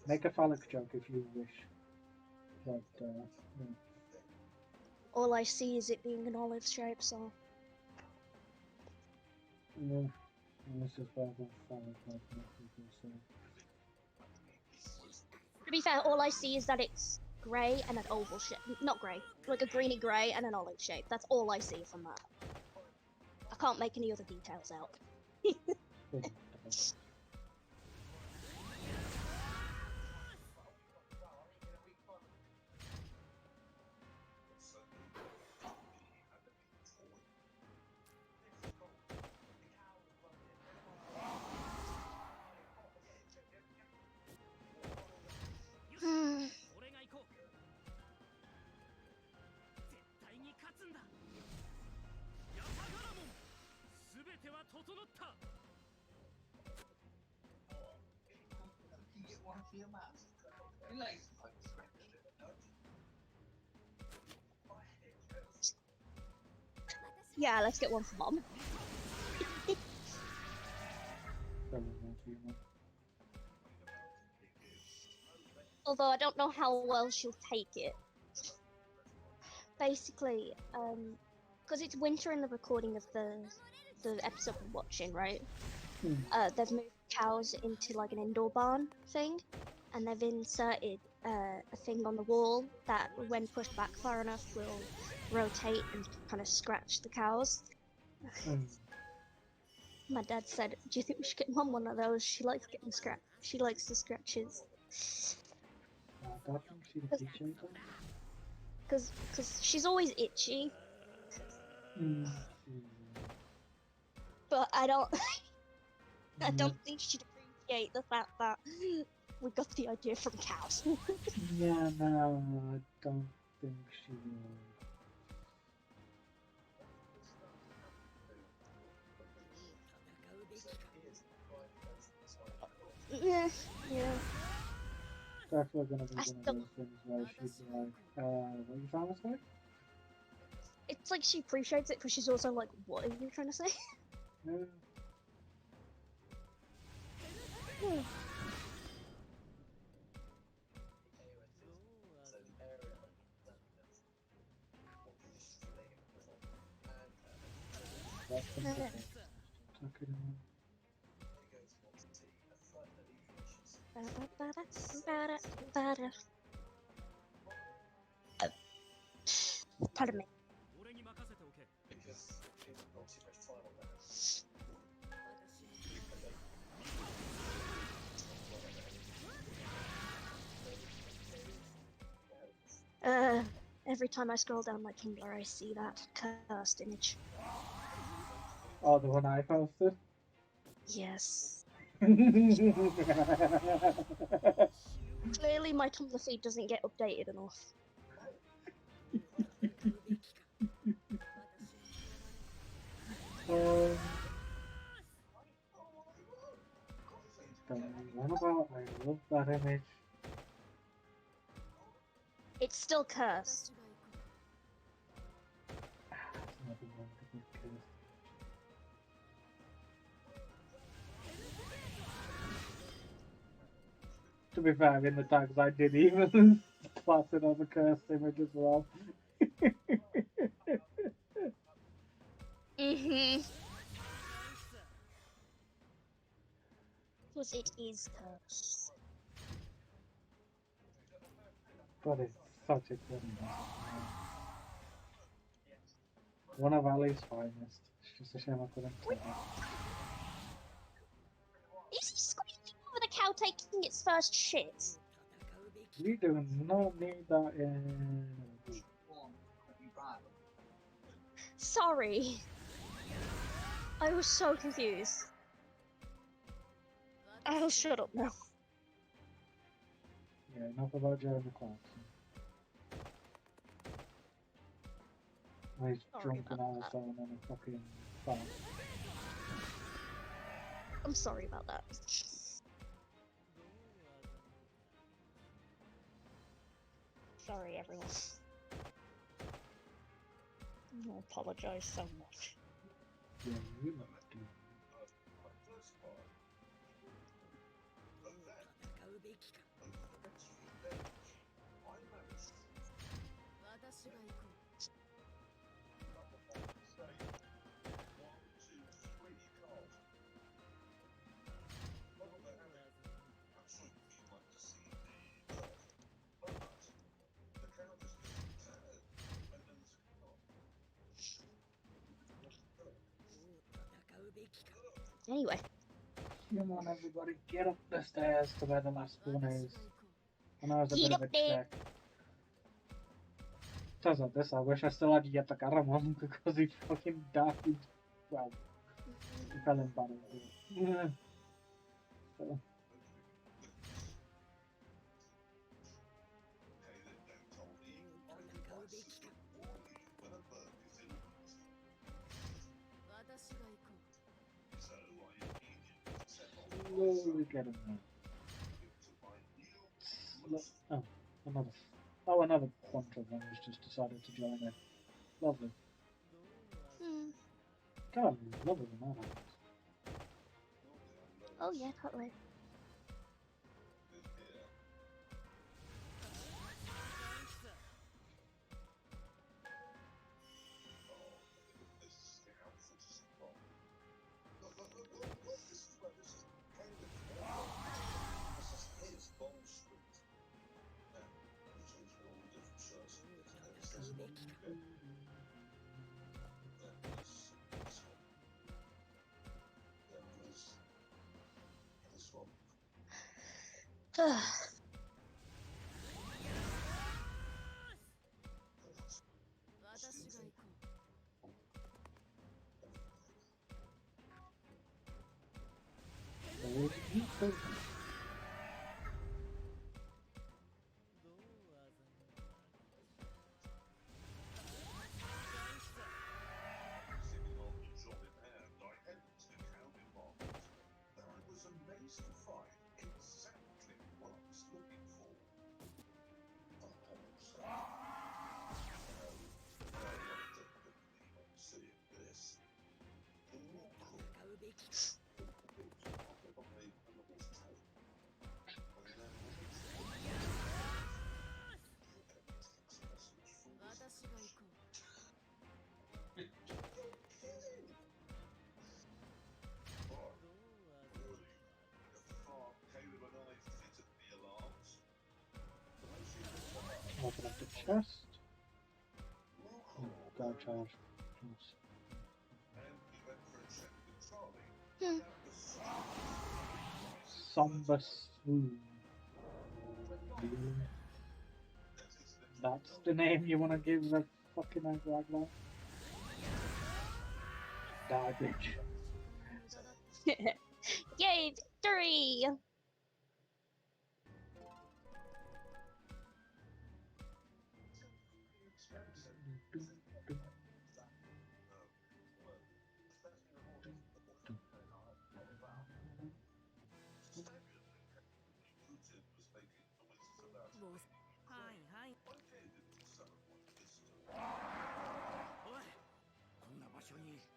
Make a phallic joke if you wish. But, no. All I see is it being an olive shape, so. No. This is better than phallic, like most people say. To be fair, all I see is that it's grey and an oval shape. Not grey, like a greeny grey and an olive shape. That's all I see from that. I can't make any other details out. Hmm. 俺が行こう絶対に勝つんだヤタガラモン全ては整った You get one for your man. You like to fight this record, don't you? Yeah, let's get one for Mom. Although I don't know how well she'll take it. Basically, because it's winter in the recording of the episode we're watching, right? They've moved cows into like an indoor barn thing, and they've inserted a thing on the wall that, when pushed back far enough, will rotate and kind of scratch the cows. My dad said, "Do you think we should get Mum one of those? She likes getting scratched. She likes the scratches." I don't think she'd appreciate that. Because she's always itchy, but I don't think she'd appreciate the fact that we got the idea from cows. Yeah, no, I don't think she will. Yeah. Definitely gonna be I one of still- those things where she's like, what are you trying to say? It's like she appreciates it, but she's also like, "What are you trying to say?" Yeah. That's the Yeah. Tuck it in. Pardon me. 俺に任せておけ Every time I scroll down my Tumblr, I see that cursed image. Oh, the one I posted? Yes. Clearly, my Tumblr feed doesn't get updated enough. What about? I love that image. It's still cursed. It's never going to be cursed. To be fair, in the tags I did even class it as a cursed image as well. Because it is cursed. But it's such a good image. One of Ali's finest. It's just a shame I couldn't tell her. Is he screaming over the cow taking its first shit? We do not need that in. Sorry. I was so confused. I'll shut up now. Yeah, enough about Jeremy Clarkson. He's Sorry drunk and about that. arsehole and a fucking fan. I'm sorry about that. Sorry, everyone. I apologize so much. Yeah, you know it, dude. Anyway. Come on, everybody, get up the stairs to where the last one is. I know it's a Get bit of up a there. trek. Turns out this, I wish I still had Yetakaramon because he fucking died. Well, he fell in battle. Yeah. So. Slowly get him there. Another bunch of them has just decided to join in. Lovely. God, lovely when that happens. Oh yeah, totally. Open up the chest. Guard charge. Somber Swoon. That's the name you want to give the fucking egg like that? Die, bitch. Yay! Victory!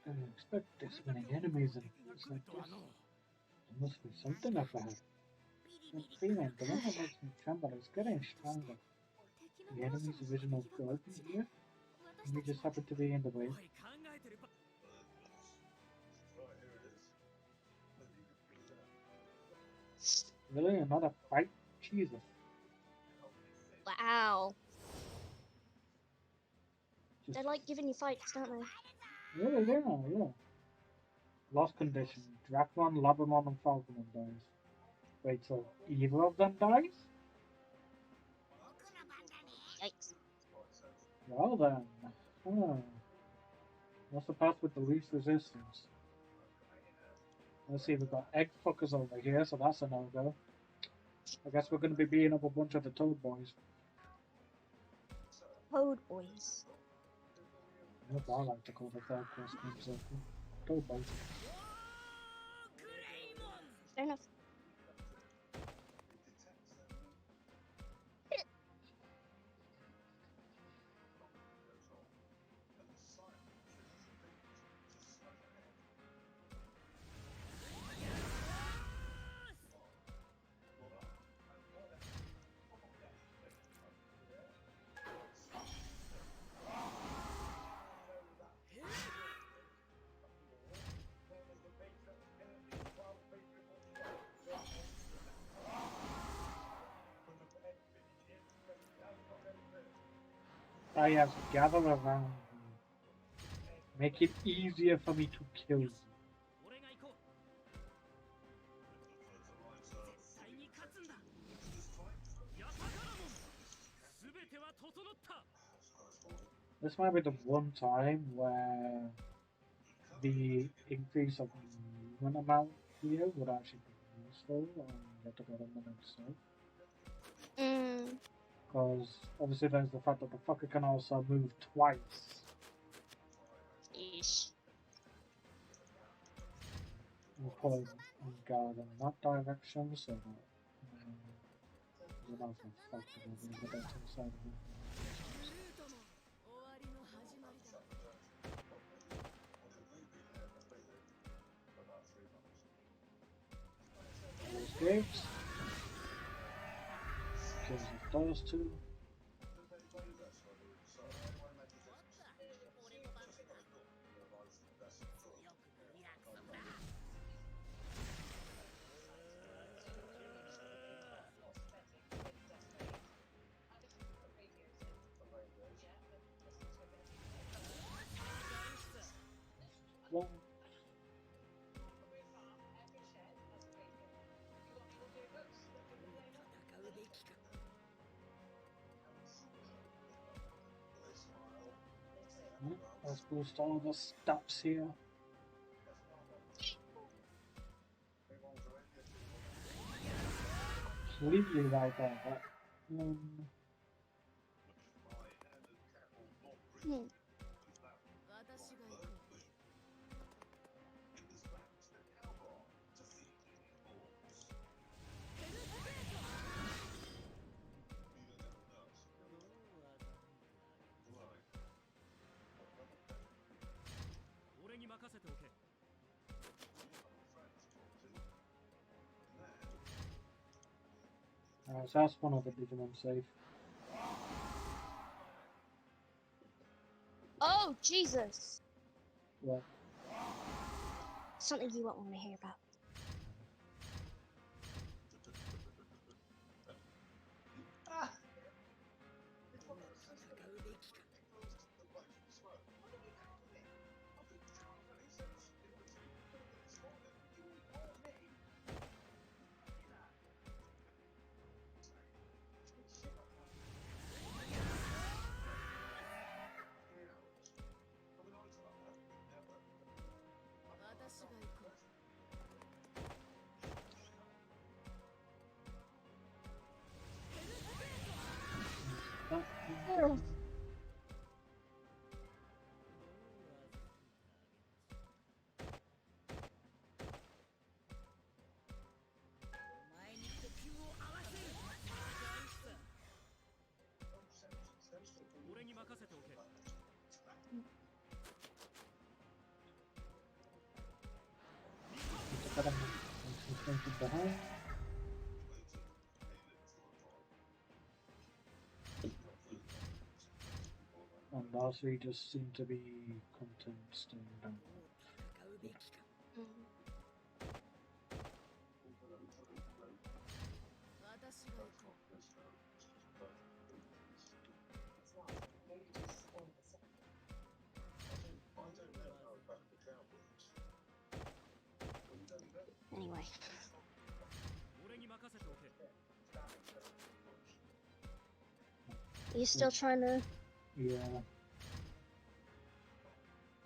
I didn't expect this many enemies in a place like this. There must be something up ahead. That feeling, the one that makes me tremble, is getting stronger. The enemy's original garden here, and we just happen to be in the way. Really? Another fight? Jesus. Wow. Just They like giving you fights, don't they? yeah. Lost condition. Dracmon, Labramon, and Falcomon dies. Wait, so either of them dies? Yikes. Well then. Huh. What's the path with the least resistance? Let's see, we've got egg fuckers over here, so that's a no-go. I guess we're going to be beating up a bunch of the Toad Boys. Toad boys. That's what I like to call the third quest games. Toad Boys. Fair enough. I have gathered around you. Make it easier for me to kill you. This might be the one time where the increase of movement amount here would actually be useful on the development itself. Because obviously there's the fact that the fucker can also move twice. Yeesh. We'll probably go in that direction, so that we'll have to fuck the other side of it. Those gates. Kills those two. One. Let's boost all the stats here. Completely right there, but so that's one of the Digimon safe. Oh, Jesus! What? Something you won't want to hear about. Last three just seem to be content staying down. Anyway. Are you still trying to... Yeah.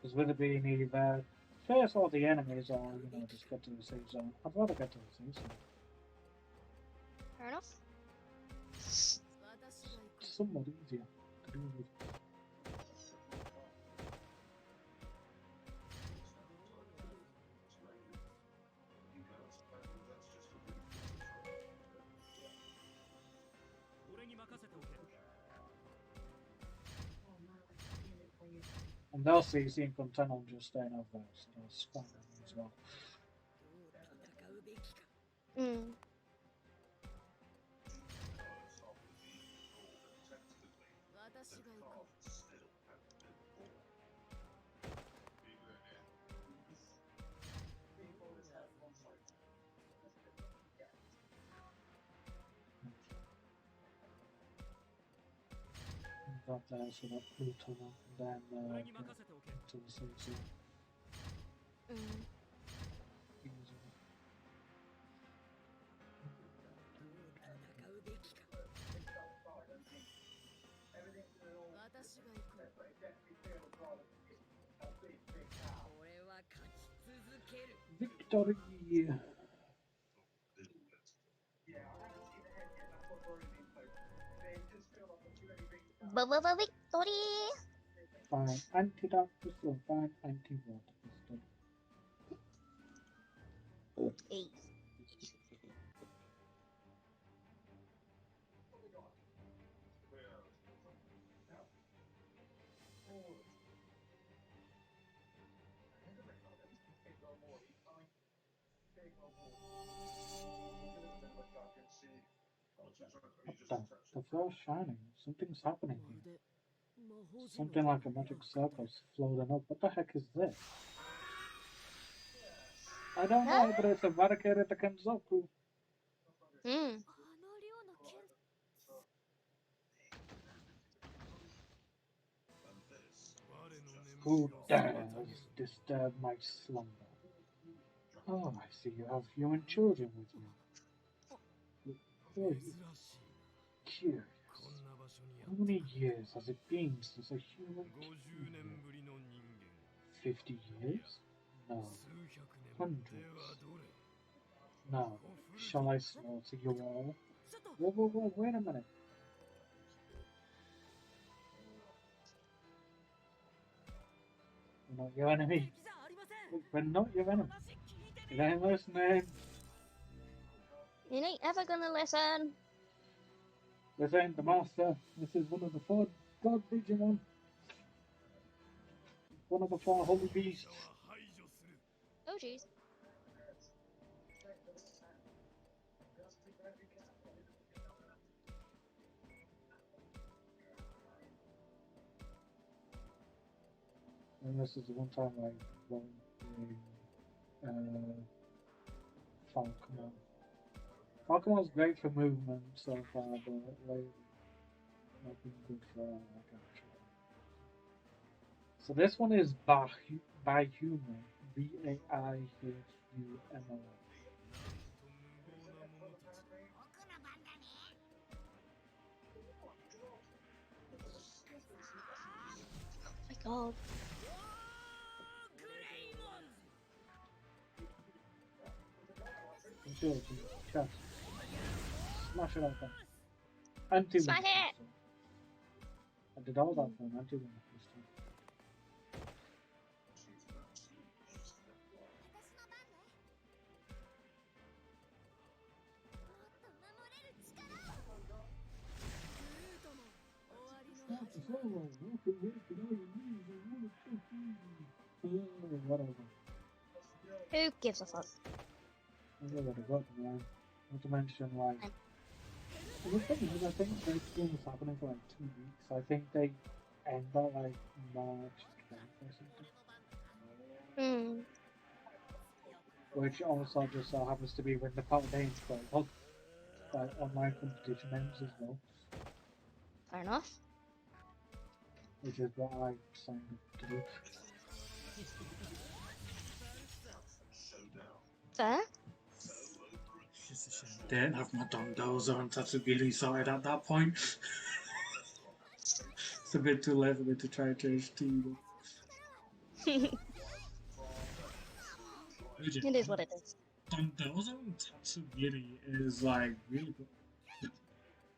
Because with it being either face all the enemies or, you know, just get to the safe zone. I'd rather get to the safe zone. Fair enough. Somewhat easier to do with. And they'll see seeing content on just staying over there, so that's fine as well. Mm. Got there, so that blue tunnel, and then get to the safe zone. Mm. Easy. Victory! Victory! Fine antidote pistol, fine anti-water pistol. Hey. What the floor's shining. Something's happening here. Something like a magic circle's floating up. What the heck is this? I don't know, but it's a variegated Kenzoku. Mm. Who dares disturb my slumber? Oh, I see you have human children with you. Who are you? Curious. How many years has it been since a human came here? 50 years? No. Hundreds. No. Shall I slaughter you all? Whoa, wait a minute. We're not your enemy. We're not your enemy. You ain't listening. You ain't ever gonna listen. This ain't the master. This is one of the four god digimon. One of the four holy beasts. Oh jeez. And this is the one time I won't bring Falcon. Falcon's great for movement so far, but like not been good for like action. So this one is baihumon. Baihumon. Oh my god. Agility, chest. Smash it open. Anti-wind Smash it! pistol. I did all that for an anti-wind pistol. Whatever. Who gives a fuck? I already got them, man. Not to mention, like, the thing is, I think this game was happening for like 2 weeks. I think they end at like March 12th or something. Hmm. Which also just so happens to be when the Paladins go on. Like online competition ends as well. Fair enough. Which is what I signed up to do. Fair. It's just a shame. Didn't have my Dondozo and Tatsugiri sorted at that point. It's a bit too late for me to try and change team. It is what it is. Dondozo and Tatsugiri is like really good.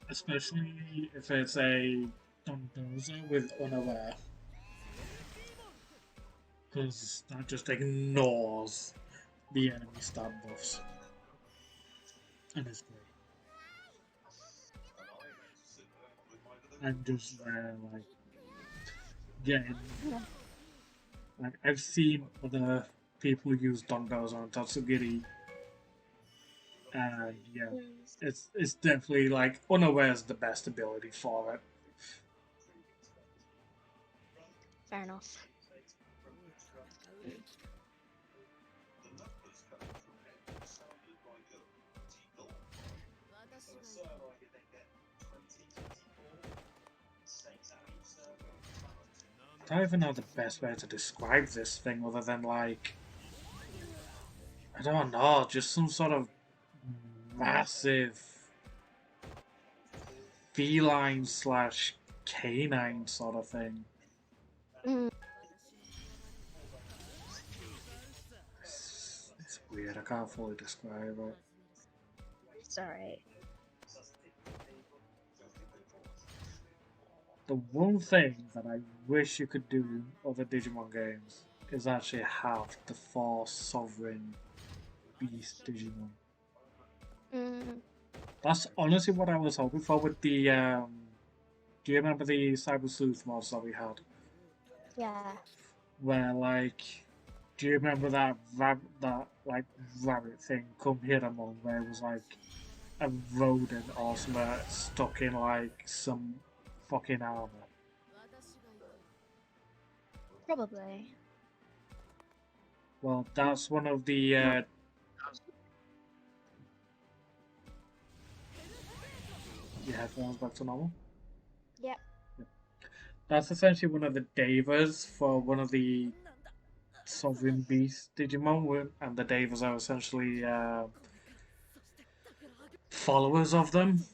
Especially if it's a Dondozo with unaware. Because that just ignores the enemy stat buffs. And it's great. I'm just there, like, getting. Like, I've seen other people use Dondozo and Tatsugiri, and yeah, it's definitely like unaware is the best ability for it. Fair enough. I don't even know the best way to describe this thing other than like, I don't know, just some sort of massive feline slash canine sort of thing. Mm. It's weird, I can't fully describe it. It's alright. The one thing that I wish you could do in other Digimon games is actually have the 4 sovereign beast Digimon. Mm. That's honestly what I was hoping for with the. Do you remember the Cyber Sleuth mods that we had? Yeah. Where like, do you remember that like rabbit thing come Hiramon where it was like a rodent or something stuck in like some fucking armor? Probably. Well, that's one of the. Your headphones back to normal? Yep. That's essentially one of the Devas for one of the Sovereign Beast Digimon, and the Devas are essentially followers of them.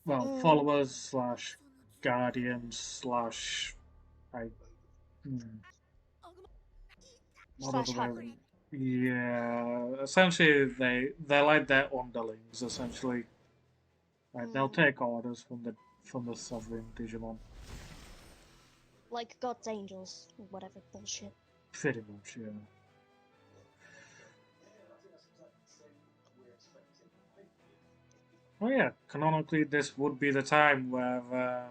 Well, followers slash guardians slash like. Slash hybrid. Yeah, essentially they're like their underlings. Essentially, like they'll take orders from the Sovereign Digimon. Like God's angels, or whatever bullshit. Pretty much, yeah. Oh yeah, canonically this would be the time where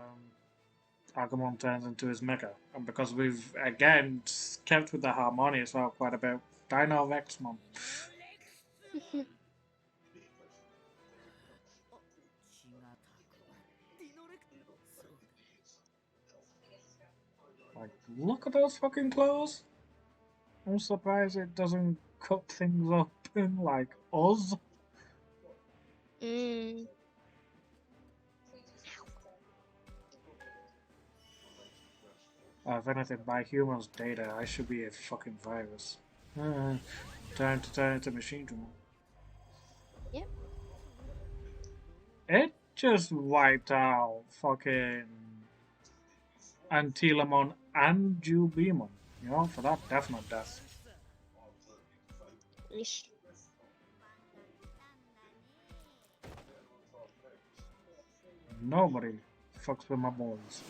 Agumon turns into his Mega. And because we've again kept with the harmony as well quite a bit, Dino Vexmon. Like, look at those fucking claws! I'm surprised it doesn't cut things open like us. If anything, by humans' data, I should be a fucking virus. Time to turn into machine tool. Yep. It just wiped out fucking Antilamon and Jubimon, you know, for that definite death. Ish. Nobody fucks with my boys.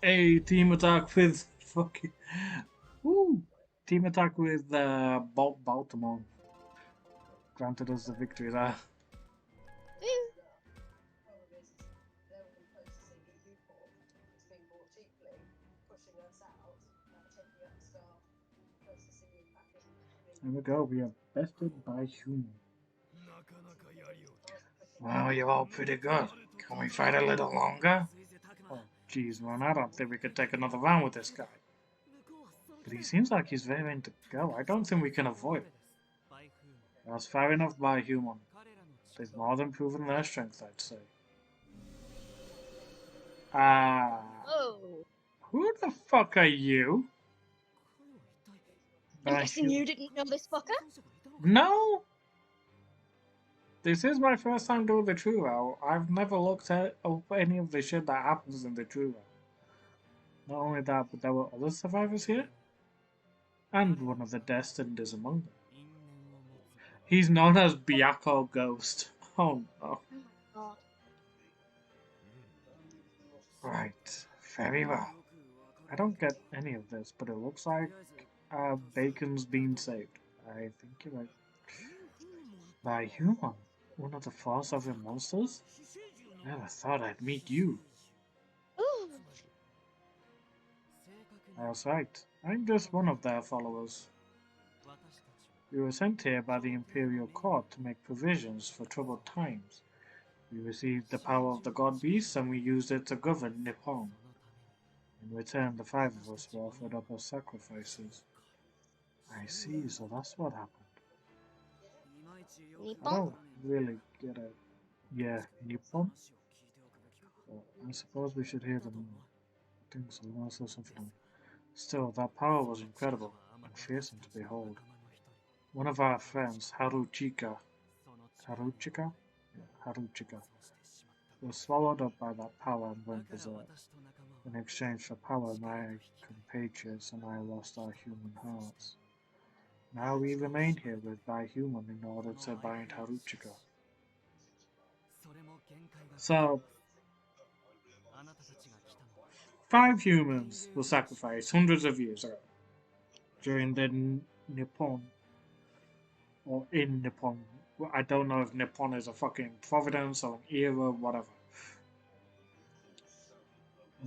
Hey, team attack with fucking. Woo! Team attack with Baltimore. Granted us the victory there. There we go, we are bested by human. Well, you're all pretty good. Can we fight a little longer? Oh, jeez, man, I don't think we could take another round with this guy. But he seems like he's raring to go. I don't think we can avoid it. That's fair enough, baihumon. They've more than proven their strength, I'd say. Oh. Who the fuck are you? I'm guessing you didn't know this fucker? No! This is my first time doing the true route. I've never looked at any of the shit that happens in the true route. Not only that, but there were other survivors here. And one of the destined is among them. He's known as Byakko Ghost. Oh no. Oh my god. Right, very well. I don't get any of this, but it looks like Bacon's been saved. I think you're right. Baihumon, one of the force of your monsters? Never thought I'd meet you. Ooh. That's right. I'm just one of their followers. We were sent here by the Imperial Court to make provisions for troubled times. We received the power of the God Beast and we used it to govern Nippon. In return, the 5 of us were offered up as sacrifices. I see, so that's what happened. I Nippon? don't really get it. Yeah, Nippon? Well, I suppose we should hear them. I think so, also something. Still, that power was incredible and fearsome to behold. One of our friends, Haruchika, was swallowed up by that power and went berserk. In exchange for power, my compatriots and I lost our human hearts. Now we remain here with baihumon in order to bind Haruchika. So, 5 humans were sacrificed hundreds of years ago during the Nippon, or in Nippon. I don't know if Nippon is a fucking providence or an era, whatever.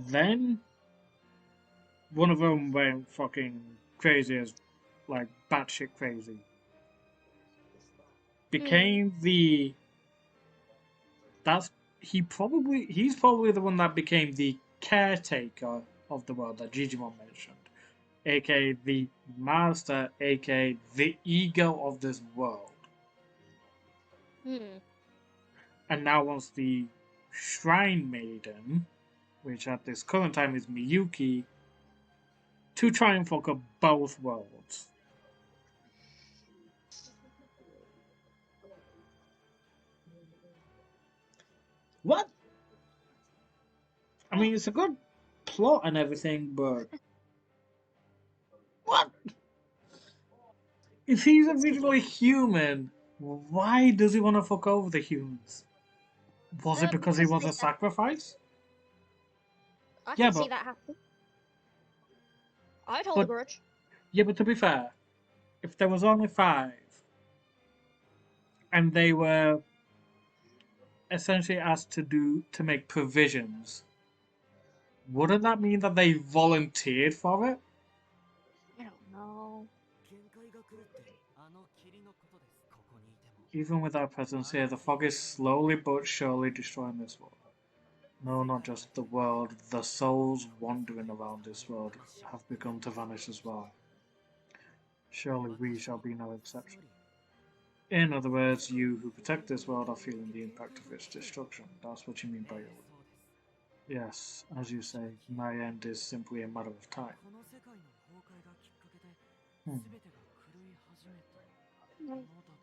Then, one of them went fucking crazy as, like, batshit crazy. Became the... He's probably the one that became the caretaker of the world that Jijimon mentioned. aka the master, aka the ego of this world. And now wants the Shrine Maiden, which at this current time is Miyuki, to try and fuck up both worlds. What? I mean, it's a good plot and everything, but... What? If he's originally human, why does he want to fuck over the humans? Was it because he was a sacrifice? I can see that happen. I'd hold a grudge. Yeah, but to be fair, if there was only 5, and they were essentially asked to make provisions, wouldn't that mean that they volunteered for it? I don't know. Even with our presence here, the fog is slowly but surely destroying this world. No, not just the world, the souls wandering around this world have begun to vanish as well. Surely we shall be no exception. In other words, you who protect this world are feeling the impact of its destruction. That's what you mean by your will. Yes, as you say, my end is simply a matter of time.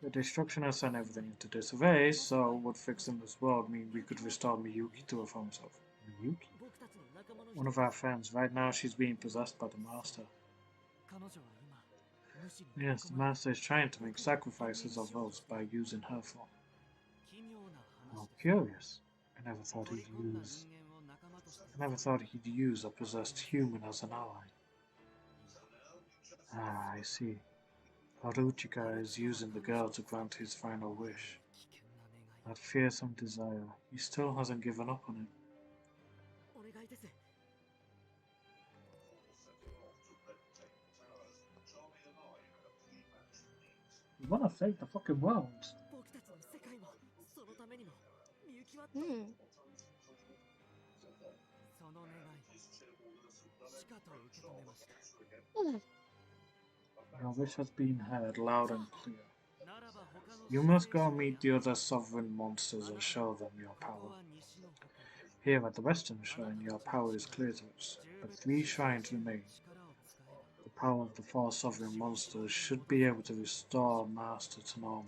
The destruction has sent everything into disarray, so would fixing this world mean we could restore Miyuki to her former self? Miyuki? One of our friends. Right now she's being possessed by the Master. Yes, the Master is trying to make sacrifices of us by using her form. How curious. I never thought he'd use a possessed human as an ally. Ah, I see. Haruchika is using the girl to grant his final wish. That fearsome desire, he still hasn't given up on it. We want to save the fucking world. きは Hmm. その願いしかと受け止めました Hmm. Your wish has been heard loud and clear. ならば他の You must go meet the other sovereign monsters and show them your ここ power. は西の方 Here at the Western Shrine, your power is clear to us, but 3 shrines remain. 力を使えば The power of the 4 sovereign monsters should be able to restore Master to normal.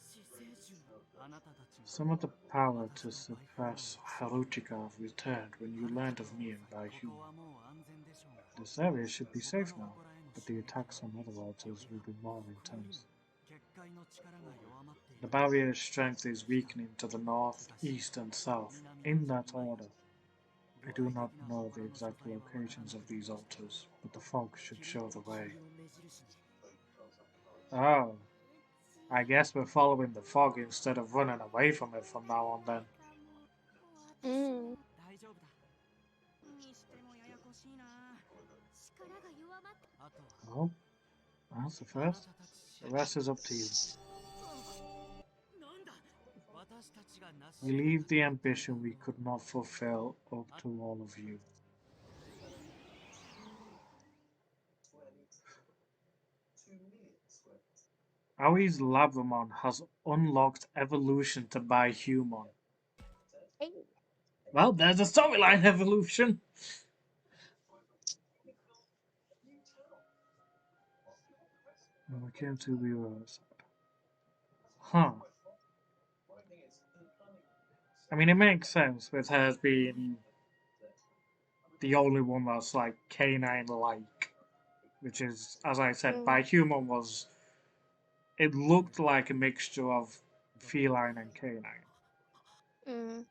死生樹のあなたたちも Some of the power to suppress Haruchika have returned when you learned of me and こ baihumon. こはもう安全でしょうが This area should be safe now, but the attacks on other altars will be more intense. 結界の力が弱まってい The る barrier's strength is weakening to the north, east, and south, in that order. I do not know the exact locations of these altars, but the fog should show the way. Oh, I guess we're following the fog instead of running away from it from now on then. Hmm. 大丈夫だにしてもややこしいな力が弱まってあとは Well, that's the first. The rest is up to you. なんだ私たちがなし We leave the ambition we could not fulfill up to all of you. Aoi's Labramon has unlocked evolution to baihumon. Hey. Well, there's a storyline evolution. When we came to, we were sad. Huh. I mean, it makes sense with her being the only one that's like canine-like, which is, as I said, Mm. baihumon was. It looked like a mixture of feline and canine. Hmm.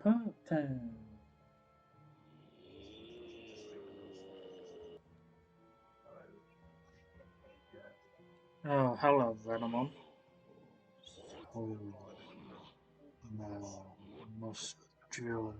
Part 10. Oh, hello, Venomon. So, now must drill